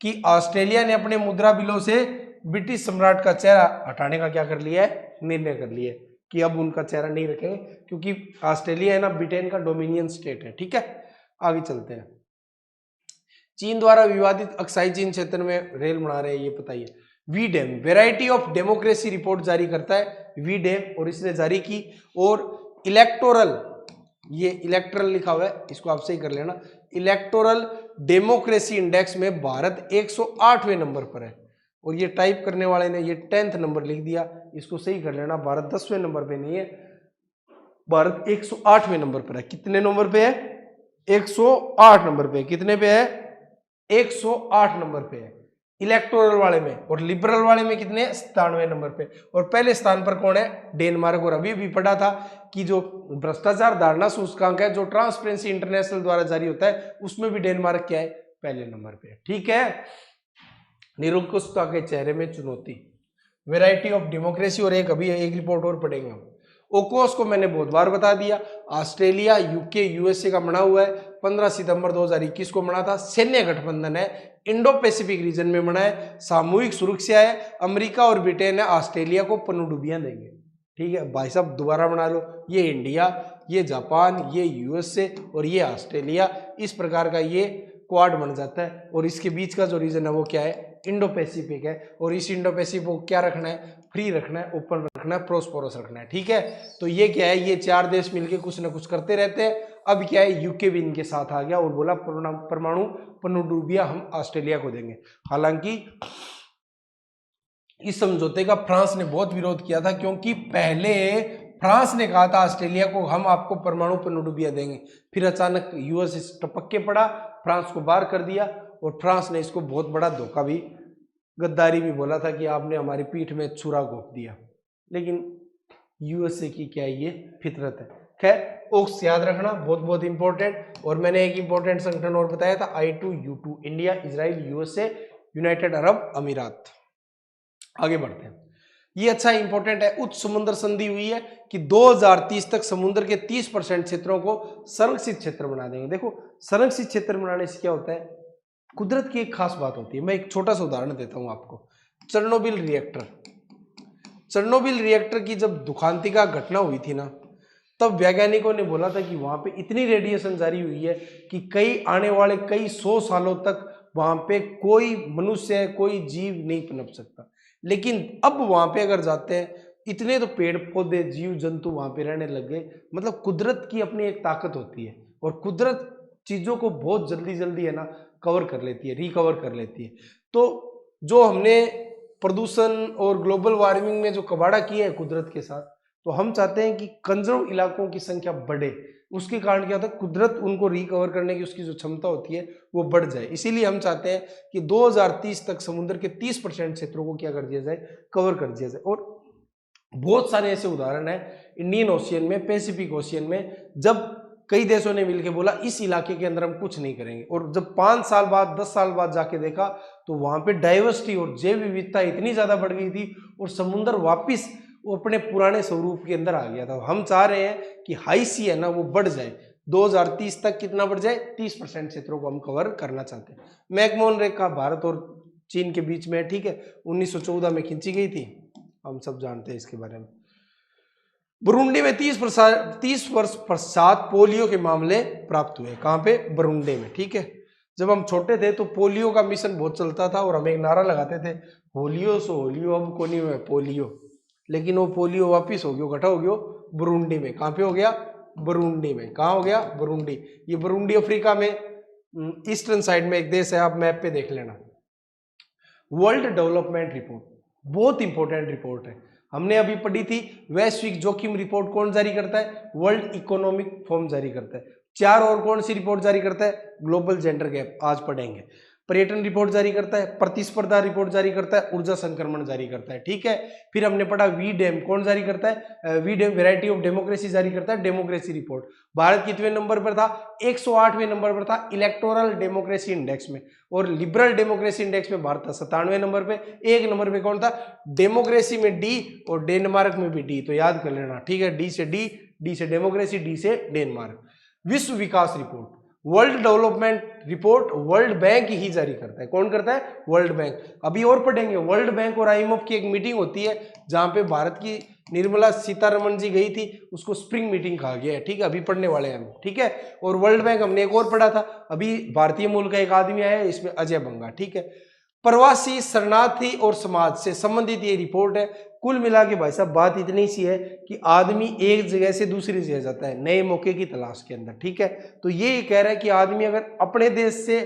कि ऑस्ट्रेलिया ने अपने मुद्रा बिलों से ब्रिटिश सम्राट का चेहरा हटाने का क्या कर लिया है? निर्णय कर लिया है कि अब उनका चेहरा नहीं रखेंगे, क्योंकि ऑस्ट्रेलिया है ना ब्रिटेन का डोमिनियन स्टेट है, ठीक है। आगे चलते हैं। चीन द्वारा विवादित अक्साई चीन क्षेत्र में रेल बना रहे हैं, ये बताइए। V Dem variety of democracy report जारी करता है वी डैम, और इसने जारी की। और इलेक्टोरल, ये इलेक्टोरल लिखा हुआ है, इसको आप सही कर लेना। इलेक्टोरल डेमोक्रेसी इंडेक्स में भारत 108वें नंबर पर है, और ये टाइप करने वाले ने ये 10th नंबर लिख दिया, इसको सही कर लेना। भारत 10वें नंबर पे नहीं है, भारत 108वें नंबर पर है। कितने नंबर पे है? 108 नंबर पे। कितने पे है? 108 नंबर पे है इलेक्टोरल वाले में। और लिबरल वाले में कितने? 97वें नंबर पे। और पहले स्थान पर कौन है? डेनमार्क। और अभी भी पढ़ा था कि जो भ्रष्टाचार धारणा सूचकांक है जो ट्रांसपेरेंसी इंटरनेशनल द्वारा जारी होता है, उसमें भी डेनमार्क क्या है? पहले नंबर पे, ठीक है। निरंकुशता के चेहरे में चुनौती, वेराइटी ऑफ डेमोक्रेसी, और एक अभी एक रिपोर्ट और पढ़ेंगे हम। ओकोस को मैंने बहुत बार बता दिया, ऑस्ट्रेलिया, यूके, यूएसए का बना हुआ है। 15 सितंबर 2021 को बना था। सैन्य गठबंधन है, इंडो पैसिफिक रीजन में बना है, सामूहिक सुरक्षा है। अमेरिका और ब्रिटेन है ऑस्ट्रेलिया को पनडुब्बियां देंगे, ठीक है भाई साहब। दोबारा बना लो, ये इंडिया, ये जापान, ये यूएसए और ये ऑस्ट्रेलिया, इस प्रकार का ये क्वाड बन जाता है। और इसके बीच का जो रीजन है वो क्या है? इंडो पैसिफिक है। और इस इंडो पैसिफिक को क्या रखना है? फ्री रखना है, ओपन रखना है, प्रोस्पोरस रखना है, ठीक है। तो ये क्या है? ये 4 देश मिलके कुछ ना कुछ करते रहते हैं। अब क्या है? यूके भी इनके साथ आ गया और बोला परमाणु पनडुब्बियां हम ऑस्ट्रेलिया को देंगे। हालांकि इस समझौते का फ्रांस ने बहुत विरोध किया था, क्योंकि पहले फ्रांस ने कहा था ऑस्ट्रेलिया को हम आपको परमाणु पनडुब्बियां देंगे। फिर अचानक यूएस टपक के पड़ा, फ्रांस को बाहर कर दिया। और फ्रांस ने इसको बहुत बड़ा धोखा भी, गद्दारी भी बोला था कि आपने हमारी पीठ में छुरा घोंप दिया। लेकिन यूएसए की क्या ये फितरत है। खैर ओक्स याद रखना, बहुत बहुत इंपॉर्टेंट। और मैंने एक इंपॉर्टेंट संगठन और बताया था, I2U2, India, Israel, USA, United Arab अमीरात। आगे बढ़ते हैं। ये अच्छा इंपॉर्टेंट है। उच्च समुद्र संधि हुई है कि 2030 तक समुद्र के 30% क्षेत्रों को संरक्षित क्षेत्र बना देंगे। देखो संरक्षित क्षेत्र बनाने से क्या होता है? कुदरत की एक खास बात होती है। मैं एक छोटा सा उदाहरण देता हूं आपको। चेरनोबिल रिएक्टर, चेरनोबिल रिएक्टर की जब दुखांतिका घटना हुई थी ना, तब वैज्ञानिकों ने बोला था कि वहां पे इतनी रेडिएशन जारी हुई है कि कई आने वाले कई 100 सालों तक वहां पे कोई मनुष्य, कोई जीव नहीं पनप सकता। लेकिन अब वहां पे अगर जाते हैं, इतने तो पेड़ पौधे, जीव जंतु वहां पे रहने लग गए। मतलब कुदरत की अपनी एक ताकत होती है, और कुदरत चीजों को बहुत जल्दी जल्दी है ना कवर कर लेती है, रिकवर कर लेती है। तो जो हमने प्रदूषण और ग्लोबल वार्मिंग में जो कबाड़ा किया है कुदरत के साथ, तो हम चाहते हैं कि कंजर्व इलाकों की संख्या बढ़े। उसके कारण क्या होता है? कुदरत उनको रिकवर करने की उसकी जो क्षमता होती है वो बढ़ जाए। इसीलिए हम चाहते हैं कि 2030 तक समुद्र के 30% क्षेत्रों को क्या कर दिया जाए? कवर कर दिया जाए। और बहुत सारे ऐसे उदाहरण हैं इंडियन ओशियन में, पैसिफिक ओशियन में, जब कई देशों ने मिलकर बोला इस इलाके के अंदर हम कुछ नहीं करेंगे। और जब 5 साल बाद, 10 साल बाद जाके देखा, तो वहां पे डाइवर्सिटी और जैव विविधता इतनी ज्यादा बढ़ गई थी, और समुद्र वापिस वो अपने पुराने स्वरूप के अंदर आ गया था। हम चाह रहे हैं कि हाई सी है ना वो बढ़ जाए, 2030 तक कितना बढ़ जाए, 30% क्षेत्रों को हम कवर करना चाहते हैं। मैकमोहन रेखा भारत और चीन के बीच में, ठीक है, 1914 में खींची गई थी, हम सब जानते हैं इसके बारे में। बुरुंडी में 30 वर्ष पश्चात पोलियो के मामले प्राप्त हुए। कहाँ पे? बुरुंडी में, ठीक है। जब हम छोटे थे तो पोलियो का मिशन बहुत चलता था और हम एक नारा लगाते थे, होलियो सो होलियो अब कोनी में पोलियो। लेकिन वो पोलियो वापिस हो गया, इकट्ठा हो गया बुरुंडी में। कहाँ पे हो गया? बुरुंडी में। कहाँ हो गया? बुरुंडी। ये बुरुंडी अफ्रीका में ईस्टर्न साइड में एक देश है, आप मैप पे देख लेना। वर्ल्ड डेवलपमेंट रिपोर्ट बहुत इंपॉर्टेंट रिपोर्ट है, हमने अभी पढ़ी थी। वैश्विक जोखिम रिपोर्ट कौन जारी करता है? वर्ल्ड इकोनॉमिक फोरम जारी करता है। 4 और कौन सी रिपोर्ट जारी करता है? ग्लोबल जेंडर गैप, आज पढ़ेंगे। पर्यटन रिपोर्ट जारी करता है, प्रतिस्पर्धा रिपोर्ट जारी करता है, ऊर्जा संक्रमण जारी करता है, ठीक है। फिर हमने पढ़ा वीडेम कौन जारी करता है? वीडेम वैरायटी ऑफ डेमोक्रेसी जारी करता है, डेमोक्रेसी रिपोर्ट। भारत कितवें नंबर पर था? 108वें नंबर पर था इलेक्टोरल डेमोक्रेसी इंडेक्स में, और लिबरल डेमोक्रेसी इंडेक्स में भारत था 97वें नंबर पे। 1 नंबर पे कौन था? डेमोक्रेसी में डी और डेनमार्क में भी डी, तो याद कर लेना, ठीक है। डी से डी, डी से डेमोक्रेसी, डी से डेनमार्क। विश्व विकास report, world development report world bank ही जारी करता है। कौन करता है? World bank. अभी और पढ़ेंगे, वर्ल्ड बैंक और आईएमएफ की एक मीटिंग होती है जहां पे भारत की निर्मला सीतारमण जी गई थी, उसको स्प्रिंग मीटिंग कहा गया है, ठीक है। अभी पढ़ने वाले हैं हम, ठीक है। और वर्ल्ड बैंक हमने एक और पढ़ा था, अभी भारतीय मूल का एक आदमी आया है इसमें, अजय बंगा, ठीक है। प्रवासी, शरणार्थी और समाज से संबंधित ये रिपोर्ट है। कुल मिला के भाई साहब बात इतनी सी है कि आदमी एक जगह से दूसरी जगह जाता है नए मौके की तलाश के अंदर, ठीक है। तो ये कह रहा है कि आदमी अगर अपने देश से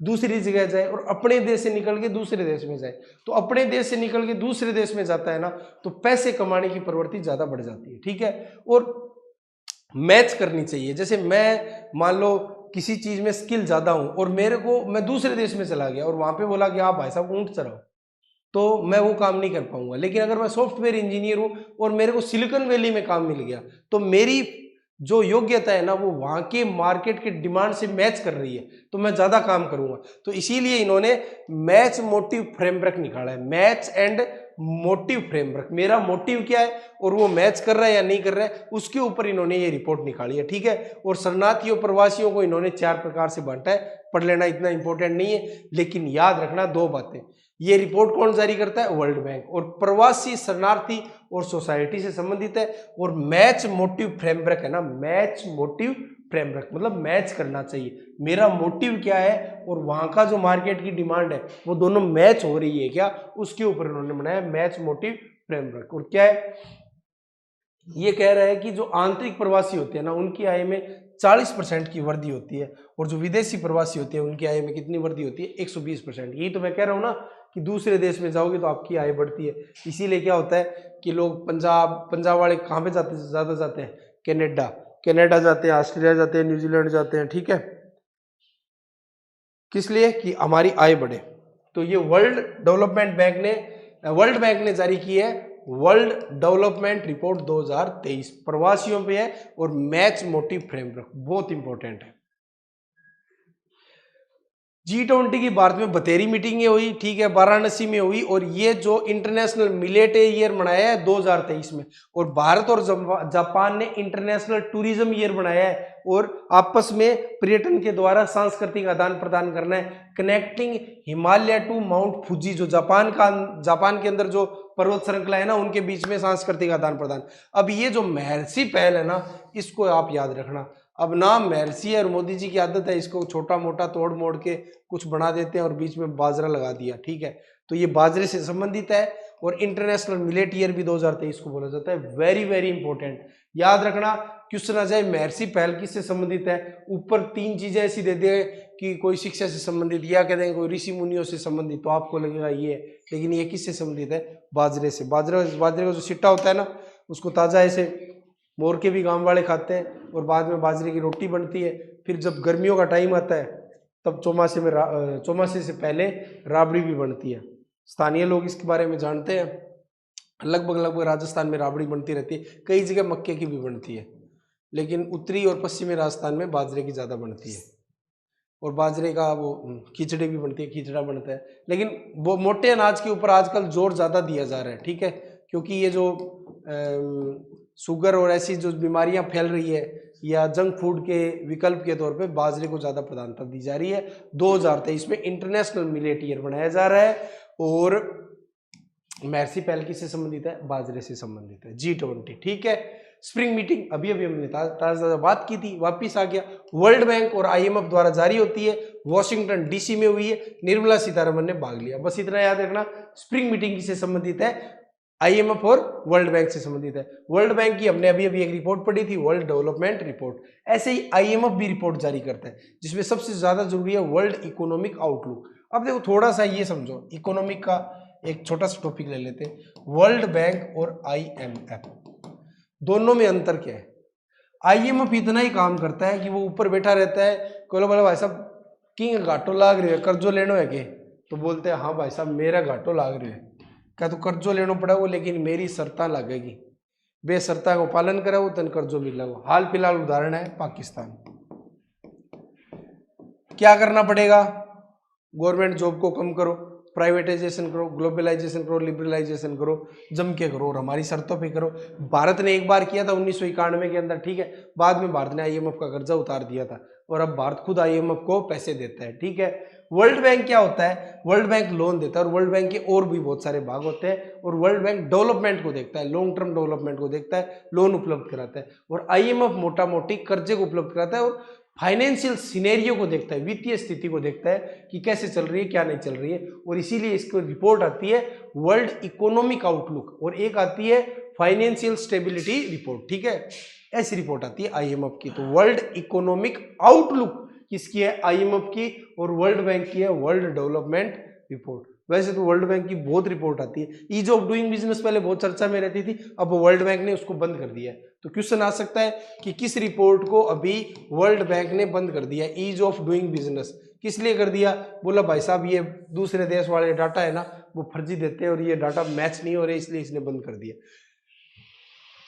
दूसरी जगह जाए और अपने देश से निकल के दूसरे देश में जाए, तो अपने देश से निकल के दूसरे देश में जाता है ना, तो पैसे कमाने की प्रवृत्ति ज्यादा बढ़ जाती है, ठीक है। और मैच करनी चाहिए। जैसे मैं मान लो किसी चीज में स्किल ज्यादा हूं और मेरे को, मैं दूसरे देश में चला गया और वहां पे बोला कि आप भाई साहब ऊंट चलाओ, तो मैं वो काम नहीं कर पाऊंगा। लेकिन अगर मैं सॉफ्टवेयर इंजीनियर हूं और मेरे को सिलिकॉन वैली में काम मिल गया, तो मेरी जो योग्यता है ना वो वहां के मार्केट के डिमांड से मैच कर रही है, तो मैं ज्यादा काम करूंगा। तो इसीलिए इन्होंने मैच मोटिव फ्रेमवर्क निकाला है, मैच एंड मोटिव फ्रेमवर्क। मेरा मोटिव क्या है और वो मैच कर रहा है या नहीं कर रहा है, उसके ऊपर इन्होंने ये रिपोर्ट निकाली है, ठीक है। और शरणार्थियों प्रवासियों को इन्होंने 4 प्रकार से बांटा है, पढ़ लेना, इतना इंपॉर्टेंट नहीं है। लेकिन याद रखना 2 बातें, ये रिपोर्ट कौन जारी करता है? World bank. और प्रवासी, शरणार्थी और सोसाइटी से संबंधित है। और मैच मोटिव फ्रेमवर्क है ना, मैच मोटिव फ्रेमवर्क मतलब मैच करना चाहिए, मेरा मोटिव क्या है और वहां का जो मार्केट की डिमांड है वो दोनों मैच हो रही है क्या, उसके ऊपर उन्होंने बनाया मैच मोटिव फ्रेमवर्क। और क्या है, ये कह रहा है कि जो आंतरिक प्रवासी होते हैं ना उनकी आय में 40% की वृद्धि होती है, और जो विदेशी प्रवासी होते हैं उनकी आय में कितनी वृद्धि होती है? 120%। यही तो मैं कह रहा हूँ ना कि दूसरे देश में जाओगे तो आपकी आय बढ़ती है। इसीलिए क्या होता है कि लोग पंजाब वाले कहाँ पे जाते हैं? ज्यादा जाते हैं कनाडा जाते हैं, ऑस्ट्रेलिया जाते हैं, न्यूजीलैंड जाते हैं, ठीक है। किस लिए? कि हमारी आय बढ़े। तो ये वर्ल्ड बैंक ने जारी की है वर्ल्ड डेवलपमेंट रिपोर्ट 2023, प्रवासियों पे है और मैच मोटिव फ्रेमवर्क, बहुत इंपॉर्टेंट है। G20 की भारत में बतेरी मीटिंग हुई, ठीक है, वाराणसी में हुई। और ये जो इंटरनेशनल मिलेट ईयर मनाया है 2023 में, और भारत और जापान ने इंटरनेशनल टूरिज्म ईयर बनाया है, और आपस में पर्यटन के द्वारा सांस्कृतिक आदान प्रदान करना है। Connecting Himalaya to Mount Fuji, जो जापान के अंदर जो पर्वत श्रृंखला है ना, उनके बीच में सांस्कृतिक आदान प्रदान। अब ये जो महर्षि पहल है ना, इसको आप याद रखना। अब नाम महर्षि है और मोदी जी की आदत है इसको छोटा मोटा तोड़ मोड़ के कुछ बना देते हैं और बीच में बाजरा लगा दिया, ठीक है। तो ये बाजरे से संबंधित है। और इंटरनेशनल मिलेट ईयर भी 2023 को बोला जाता है। वेरी वेरी इंपॉर्टेंट, याद रखना। क्वेश्चन आ जाए महर्षि पहल किससे संबंधित है, ऊपर 3 चीजें ऐसी दे दे कि कोई शिक्षा से संबंधित, या कह देंगे कोई ऋषि मुनियों से संबंधित, तो आपको लगेगा ये, लेकिन ये किससे संबंधित है? बाजरे से। बाजरे का जो सिट्टा होता है ना, उसको ताजा ऐसे मोर के भी गांव वाले खाते हैं, और बाद में बाजरे की रोटी बनती है। फिर जब गर्मियों का टाइम आता है तब चौमासे से पहले राबड़ी भी बनती है। स्थानीय लोग इसके बारे में जानते हैं। लगभग राजस्थान में राबड़ी बनती रहती है, कई जगह मक्के की भी बनती है, लेकिन उत्तरी और पश्चिमी राजस्थान में बाजरे की ज़्यादा बनती है। और बाजरे का वो खिचड़ी भी बनती है, खिचड़ा बनता है। लेकिन वो मोटे अनाज के ऊपर आजकल जोर ज़्यादा दिया जा रहा है, ठीक है। क्योंकि ये जो शुगर और ऐसी जो बीमारियां फैल रही है या जंक फूड के विकल्प के तौर पे बाजरे को ज़्यादा प्रधानता दी जा रही है। 2023 में इंटरनेशनल मिलेट ईयर बनाया जा रहा है और महर्षि पैलकी से संबंधित है, बाजरे से संबंधित है। G20 ठीक है। स्प्रिंग मीटिंग अभी अभी हमने ताज़ा बात की थी, वापिस आ गया। वर्ल्ड बैंक और IMF द्वारा जारी होती है, वॉशिंगटन DC में हुई है, निर्मला सीतारमण ने भाग लिया। बस इतना याद रखना, स्प्रिंग मीटिंग किससे संबंधित है, IMF और वर्ल्ड बैंक से संबंधित है। वर्ल्ड बैंक की हमने अभी अभी एक रिपोर्ट पढ़ी थी, वर्ल्ड डेवलपमेंट रिपोर्ट। ऐसे ही IMF भी रिपोर्ट जारी करता है, जिसमें सबसे ज्यादा जरूरी है वर्ल्ड इकोनॉमिक आउटलुक। अब देखो थोड़ा सा ये समझो, इकोनॉमिक का एक छोटा सा टॉपिक ले लेते हैं। वर्ल्ड बैंक और IMF दोनों में अंतर क्या है? IMF इतना ही काम करता है कि वो ऊपर बैठा रहता है, बोलो बोला भाई साहब किंग घाटो लाग रही है, कर्जो लेनो है के? तो बोलते हैं हाँ भाई साहब मेरा घाटो लाग रही है। क्या तो कर्जो लेना पड़ा वो, लेकिन मेरी शर्ता लगेगी, बे शर्ता को पालन करा वो तन कर्जो मिला वो। हाल फिलहाल उदाहरण है पाकिस्तान। क्या करना पड़ेगा? गवर्नमेंट जॉब को कम करो, प्राइवेटाइजेशन करो, ग्लोबलाइजेशन करो, लिबरलाइजेशन करो, जम के करो और हमारी शर्तों पे करो। भारत ने एक बार किया था 1991 के अंदर, ठीक है। बाद में भारत ने IMF का कर्जा उतार दिया था और अब भारत खुद IMF को पैसे देता है, ठीक है। वर्ल्ड बैंक क्या होता है? वर्ल्ड बैंक लोन देता है और वर्ल्ड बैंक के और भी बहुत सारे भाग होते हैं। और वर्ल्ड बैंक डेवलपमेंट को देखता है, लॉन्ग टर्म डेवलपमेंट को देखता है, लोन उपलब्ध कराता है। और IMF मोटा मोटी कर्जे को उपलब्ध कराता है और फाइनेंशियल सिनेरियो को देखता है, वित्तीय स्थिति को देखता है कि कैसे चल रही है, क्या नहीं चल रही है। और इसीलिए इसको रिपोर्ट आती है वर्ल्ड इकोनॉमिक आउटलुक और एक आती है फाइनेंशियल स्टेबिलिटी रिपोर्ट, ठीक है। ऐसी रिपोर्ट आती है IMF की। तो वर्ल्ड इकोनॉमिक आउटलुक किसकी है? IMF की। और वर्ल्ड बैंक की है वर्ल्ड डेवलपमेंट रिपोर्ट। वैसे तो वर्ल्ड बैंक की बहुत रिपोर्ट आती है। ईज ऑफ डूइंग बिजनेस पहले बहुत चर्चा में रहती थी, अब वर्ल्ड बैंक ने उसको बंद कर दिया है। तो क्वेश्चन आ सकता है कि किस रिपोर्ट को अभी वर्ल्ड बैंक ने बंद कर दिया, ईज ऑफ डूइंग बिजनेस? किस लिए कर दिया? बोला भाई साहब ये दूसरे देश वाले डाटा है ना वो फर्जी देते हैं और ये डाटा मैच नहीं हो रहे, इसलिए इसने बंद कर दिया।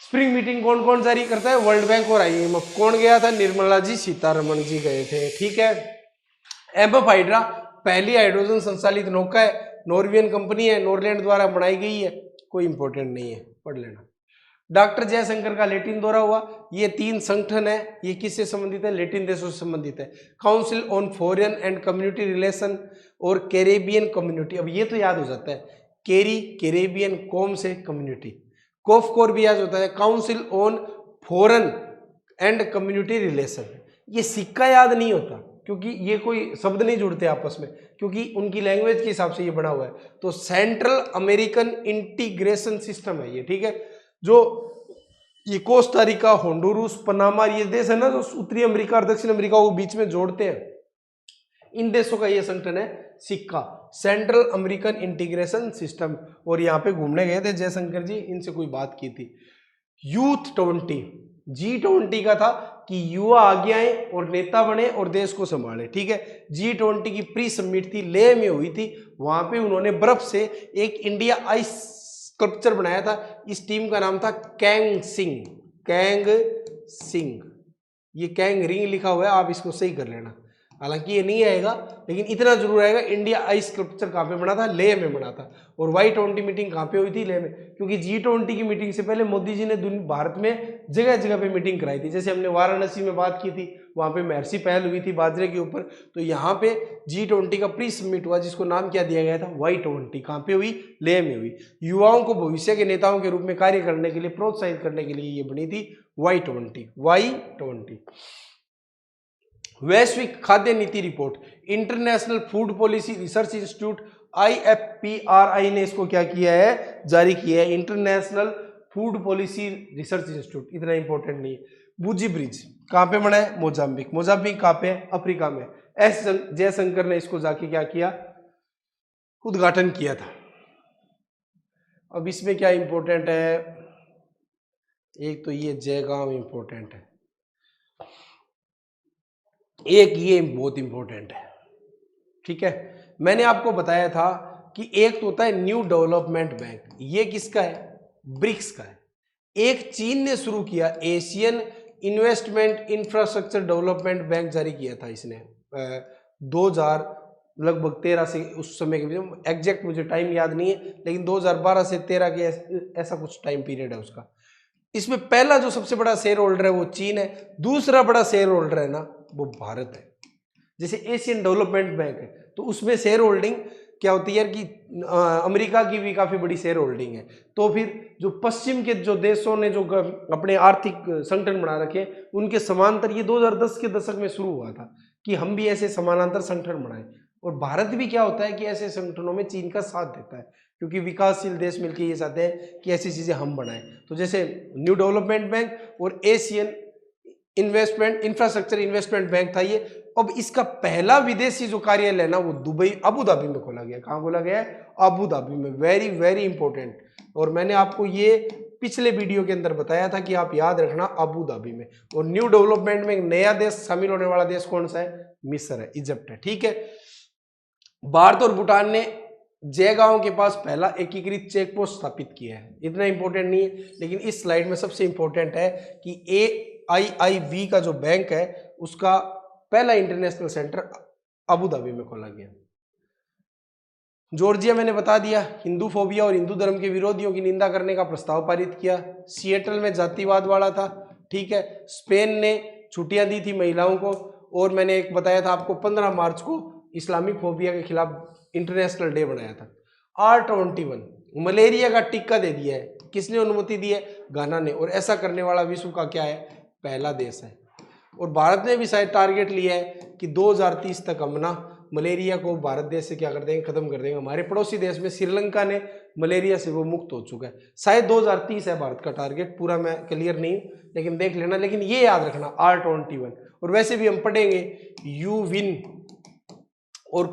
स्प्रिंग मीटिंग कौन कौन जारी करता है? वर्ल्ड बैंक और IMF। कौन गया था? निर्मला जी सीतारमण जी गए थे, ठीक है। एम्बफ हाइड्रा पहली हाइड्रोजन संचालित नौका है, नॉर्वेजियन कंपनी है, नॉरलैंड द्वारा बनाई गई है, कोई इंपॉर्टेंट नहीं है, पढ़ लेना। डॉक्टर जयशंकर का लैटिन दौरा हुआ, ये 3 संगठन है, ये किससे संबंधित है? लैटिन देशों से संबंधित है। Council on foreign and community relation और कैरेबियन कम्युनिटी। अब ये तो याद हो जाता है, कैरेबियन, कॉम से कम्युनिटी, कोफकोर भी याद होता है, council on foreign and community relation. ये सिक्का याद नहीं होता क्योंकि ये कोई शब्द नहीं जुड़ते आपस में, क्योंकि उनकी लैंग्वेज के हिसाब से ये बना हुआ है। तो सेंट्रल अमेरिकन इंटीग्रेशन सिस्टम है ये, ठीक है। जो ये कोस्टा रिका, होंडुरुस, पनामा, ये देश है ना जो उत्तरी अमेरिका और दक्षिण अमेरिका को बीच में जोड़ते हैं, इन देशों का ये संगठन है सिक्का, सेंट्रल अमेरिकन इंटीग्रेशन सिस्टम। और यहाँ पे घूमने गए थे जयशंकर जी, इनसे कोई बात की थी। यूथ 20 G20 का था कि युवा आगे आए और नेता बने और देश को संभाले, ठीक है। G20 की प्री समिट थी, लेह में हुई थी। वहां पे उन्होंने बर्फ से एक इंडिया आइस स्कल्पचर बनाया था। इस टीम का नाम था कैंग सिंह। ये कैंग रिंग लिखा हुआ है, आप इसको सही कर लेना। हालांकि ये नहीं आएगा लेकिन इतना जरूर आएगा, इंडिया आइस स्कल्पचर कहाँ पे बना था? लेह में बना था। और Y20 मीटिंग कहाँ पे हुई थी? लेह में। क्योंकि G20 की मीटिंग से पहले मोदी जी ने भारत में जगह जगह पे मीटिंग कराई थी। जैसे हमने वाराणसी में बात की थी, वहां पे महर्षि पहल हुई थी बाजरे के ऊपर। तो यहाँ पे G20 का प्री समिट हुआ, जिसको नाम क्या दिया गया था? Y20। कहाँ पे हुई? लेह में हुई। युवाओं को भविष्य के नेताओं के रूप में कार्य करने के लिए प्रोत्साहित करने के लिए ये बनी थी Y20। वैश्विक खाद्य नीति report, international food policy research institute IFPRI ने इसको क्या किया है? जारी किया है, international food policy research institute. इतना इंपॉर्टेंट नहीं है। बुजी ब्रिज कहाँ पे बना है? मोजाम्बिक। मोजाम्बिक कहाँ पे है? अफ्रीका में। एस जयशंकर ने इसको जाके क्या किया? उद्घाटन किया था। अब इसमें क्या इंपॉर्टेंट है? एक तो ये जयगांव इंपॉर्टेंट है, एक ये बहुत इंपॉर्टेंट है, ठीक है। मैंने आपको बताया था कि एक तो होता है न्यू डेवलपमेंट बैंक, ये किसका है? ब्रिक्स का है। एक चीन ने शुरू किया, Asian investment infrastructure development bank जारी किया था इसने 2000 लगभग 13 से उस समय के, एग्जैक्ट मुझे टाइम याद नहीं है, लेकिन 2012 से 13 के ऐसा कुछ टाइम पीरियड है उसका। इसमें पहला जो सबसे बड़ा शेयर होल्डर है वो चीन है, दूसरा बड़ा शेयर होल्डर है ना वो भारत है। जैसे एशियन डेवलपमेंट बैंक है तो उसमें शेयर होल्डिंग क्या होती है कि अमेरिका की भी काफी बड़ी शेयर होल्डिंग है। तो फिर जो पश्चिम के जो देशों ने जो अपने आर्थिक संगठन बना रखे उनके समांतर ये 2010 के दशक में शुरू हुआ था कि हम भी ऐसे समानांतर संगठन बनाएं। और भारत भी क्या होता है कि ऐसे संगठनों में चीन का साथ देता है, क्योंकि विकासशील देश मिलकर ये चाहते हैं कि ऐसी चीजें हम बनाएं। तो जैसे न्यू डेवलपमेंट बैंक और Asian investment infrastructure investment bank था ये। अब इसका पहला विदेशी जो कार्यालय है ना वो दुबई अबू धाबी में खोला गया। कहाँ खोला गया है? अबू धाबी में। Very very important. और मैंने आपको ये पिछले वीडियो के अंदर बताया था कि आप याद रखना अबू धाबी में। और न्यू डेवलपमेंट में एक नया देश शामिल होने वाला देश कौन सा है? मिस्र है, इजिप्ट है। ठीक है। भारत और भूटान ने जयगांव के पास पहला एकीकृत चेक पोस्ट स्थापित किया है। इतना इंपॉर्टेंट नहीं है, लेकिन इस स्लाइड में सबसे इंपॉर्टेंट है कि AIIB का जो बैंक है उसका पहला इंटरनेशनल सेंटर अबू धाबी में खोला गया। जॉर्जिया मैंने बता दिया, हिंदू फोबिया और हिंदू धर्म के विरोधियों की निंदा करने का प्रस्ताव पारित किया। सिएटल में जातिवाद वाला था। ठीक है। स्पेन ने छुट्टियां दी थी महिलाओं को। और मैंने एक बताया था आपको 15 मार्च को इस्लामिक फोबिया के खिलाफ इंटरनेशनल डे बनाया था। R21 मलेरिया का टीका दे दिया है। किसने अनुमति दी है? घाना ने। और ऐसा करने वाला विश्व का क्या है? पहला देश है। और भारत ने भी शायद टारगेट लिया है कि 2030 तक हम ना मलेरिया को भारत देश से क्या कर देंगे? खत्म कर देंगे। हमारे पड़ोसी देश में श्रीलंका ने मलेरिया से वो मुक्त हो चुका है। शायद 2030 है भारत का टारगेट, पूरा मैं क्लियर नहीं, लेकिन देख लेना। लेकिन ये याद रखना R21। और वैसे भी हम पढ़ेंगे यूविन और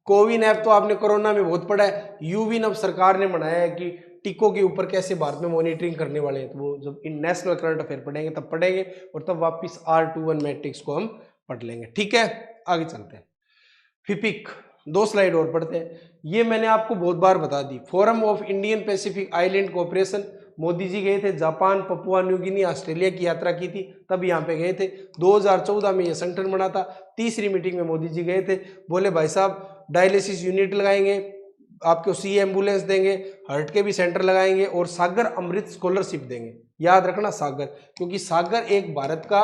कोविन ऐप तो आपने कोरोना में बहुत पढ़ा है। यूविन अब सरकार ने बनाया है कि टीकों के ऊपर कैसे भारत में मॉनिटरिंग करने वाले हैं। तो वो जब इन नेशनल करंट अफेयर पढ़ेंगे तब पढ़ेंगे, और तब वापस R21 मैट्रिक्स को हम पढ़ लेंगे। ठीक है, आगे चलते हैं। फिपिक 2 स्लाइड और पढ़ते हैं। ये मैंने आपको बहुत बार बता दी। Forum of Indian Pacific island cooperation, Modi ji गए थे Japan, Papua New Guinea, Australia की यात्रा की थी, तब यहाँ पे गए थे। 2014 में ये संगठन बना था। तीसरी मीटिंग में मोदी जी गए थे। बोले भाई साहब डायलिसिस यूनिट लगाएंगे, आपको सी एम्बुलेंस देंगे, हार्ट के भी सेंटर लगाएंगे, और सागर अमृत स्कॉलरशिप देंगे। याद रखना सागर, क्योंकि सागर एक भारत का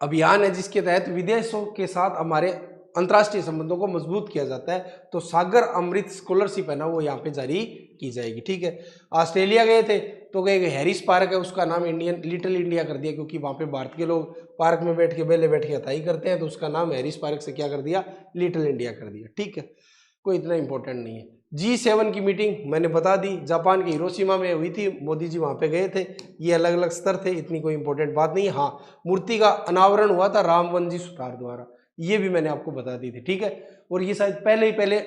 अभियान है जिसके तहत विदेशों के साथ हमारे अंतर्राष्ट्रीय संबंधों को मजबूत किया जाता है। तो सागर अमृत स्कॉलरशिप है ना वो यहाँ पे जारी की जाएगी। ठीक है। ऑस्ट्रेलिया गए थे तो गए हैरिस पार्क है, उसका नाम लिटिल इंडिया कर दिया, क्योंकि वहाँ पे भारत के लोग पार्क में बैठ के बेले बैठ के अथाई करते हैं, तो उसका नाम हैरिस पार्क से क्या कर दिया? लिटिल इंडिया कर दिया। ठीक है, कोई इतना इंपॉर्टेंट नहीं है। G7 की मीटिंग मैंने बता दी, जापान के हिरोशिमा में हुई थी। मोदी जी वहाँ पे गए थे। ये अलग अलग स्तर थे, इतनी कोई इंपॉर्टेंट बात नहीं है। हाँ, मूर्ति का अनावरण हुआ था रामवन जी सुतार द्वारा, ये भी मैंने आपको बता दी थी। ठीक है। और ये शायद पहले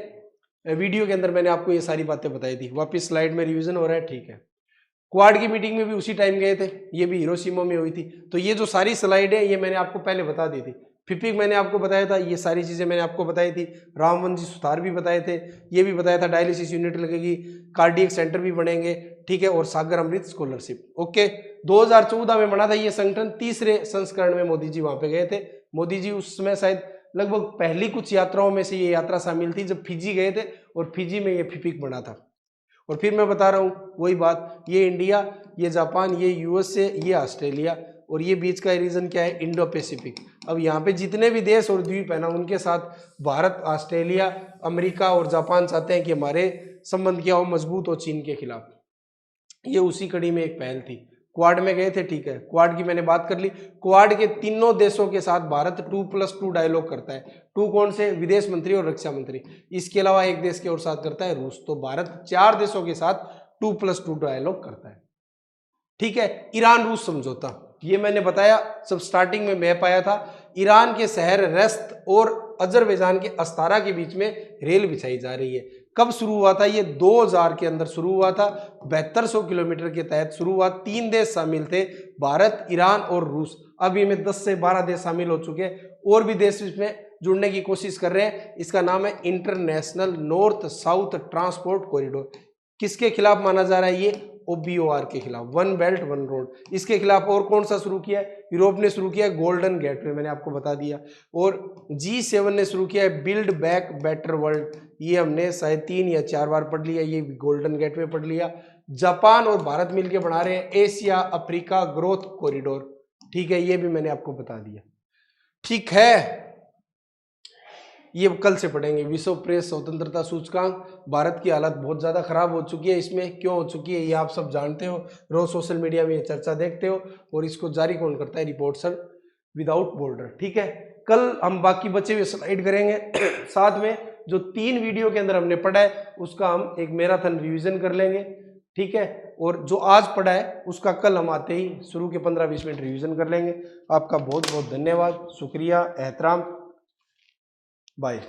वीडियो के अंदर मैंने आपको ये सारी बातें बताई थी। वापस स्लाइड में रिवीजन हो रहा है। ठीक है। क्वाड की मीटिंग में भी उसी टाइम गए थे, ये भी हिरोशिमा में हुई थी। तो ये जो सारी स्लाइड है ये मैंने आपको पहले बता दी थी। फिपिक मैंने आपको बताया था, ये सारी चीजें मैंने आपको बताई थी। रामवन जी सुतार भी बताए थे, ये भी बताया था डायलिसिस यूनिट लगेगी, कार्डियक सेंटर भी बनेंगे। ठीक है। और सागर अमृत स्कॉलरशिप। ओके। 2014 में बना था ये संगठन। तीसरे संस्करण में मोदी जी वहां पे गए थे। मोदी जी उस समय शायद लगभग पहली कुछ यात्राओं में से ये यात्रा शामिल थी, जब फिजी गए थे, और फिजी में ये फिपिक बना था। और फिर मैं बता रहा हूँ वही बात, ये इंडिया, ये जापान, ये USA, ये ऑस्ट्रेलिया, और ये बीच का रीजन क्या है? Indo Pacific. अब यहाँ पे जितने भी देश और द्वीप है ना, उनके साथ भारत, ऑस्ट्रेलिया, अमेरिका और जापान चाहते हैं कि हमारे संबंध क्या हो? मजबूत हो चीन के खिलाफ। ये उसी कड़ी में एक पहल थी। क्वाड में गए थे। ठीक है, क्वाड की मैंने बात कर ली। क्वाड के तीनों देशों के साथ भारत 2+2 डायलॉग करता है। 2 कौन से? विदेश मंत्री और रक्षा मंत्री। इसके अलावा एक देश के और साथ करता है, रूस। तो भारत 4 देशों के साथ 2+2 डायलॉग करता है। ठीक है। ईरान रूस समझौता, ये मैंने बताया सब स्टार्टिंग में मैप आया था। ईरान के शहर रेस्त और अजरबैजान के अस्तारा के बीच में रेल बिछाई जा रही है। कब शुरू हुआ था? ये 2000 के अंदर शुरू हुआ था। 7200 किलोमीटर के तहत शुरू हुआ। 3 देश शामिल थे, भारत, ईरान और रूस। अब इनमें 10 से 12 देश शामिल हो चुके हैं, और भी देश इसमें जुड़ने की कोशिश कर रहे हैं। इसका नाम है international north south transport corridor. किसके खिलाफ माना जा रहा है ये? OBOR के खिलाफ, वन बेल्ट वन रोड, इसके खिलाफ। और कौन सा शुरू किया है? यूरोप ने शुरू किया है गोल्डन गेटवे, मैंने आपको बता दिया। और G7 ने शुरू किया है बिल्ड बैक बेटर वर्ल्ड, ये हमने शायद 3 या 4 बार पढ़ लिया, ये गोल्डन गेटवे पढ़ लिया। जापान और भारत मिलकर बना रहे हैं एशिया अफ्रीका ग्रोथ कॉरिडोर, ठीक है, ये भी मैंने आपको बता दिया। ठीक है, ये कल से पढ़ेंगे। विश्व प्रेस स्वतंत्रता सूचकांक, भारत की हालत बहुत ज़्यादा खराब हो चुकी है, इसमें क्यों हो चुकी है ये आप सब जानते हो, रोज सोशल मीडिया में ये चर्चा देखते हो। और इसको जारी कौन करता है? रिपोर्टर विदाउट बॉर्डर, ठीक है। कल हम बाकी बचे हुए स्लाइड करेंगे साथ में जो 3 वीडियो के अंदर हमने पढ़ा है उसका हम एक मैराथन रिवीजन कर लेंगे, ठीक है। और जो आज पढ़ा है उसका कल हम आते ही शुरू के 15-20 मिनट रिवीजन कर लेंगे। आपका बहुत बहुत धन्यवाद, शुक्रिया, एहतराम, बाय।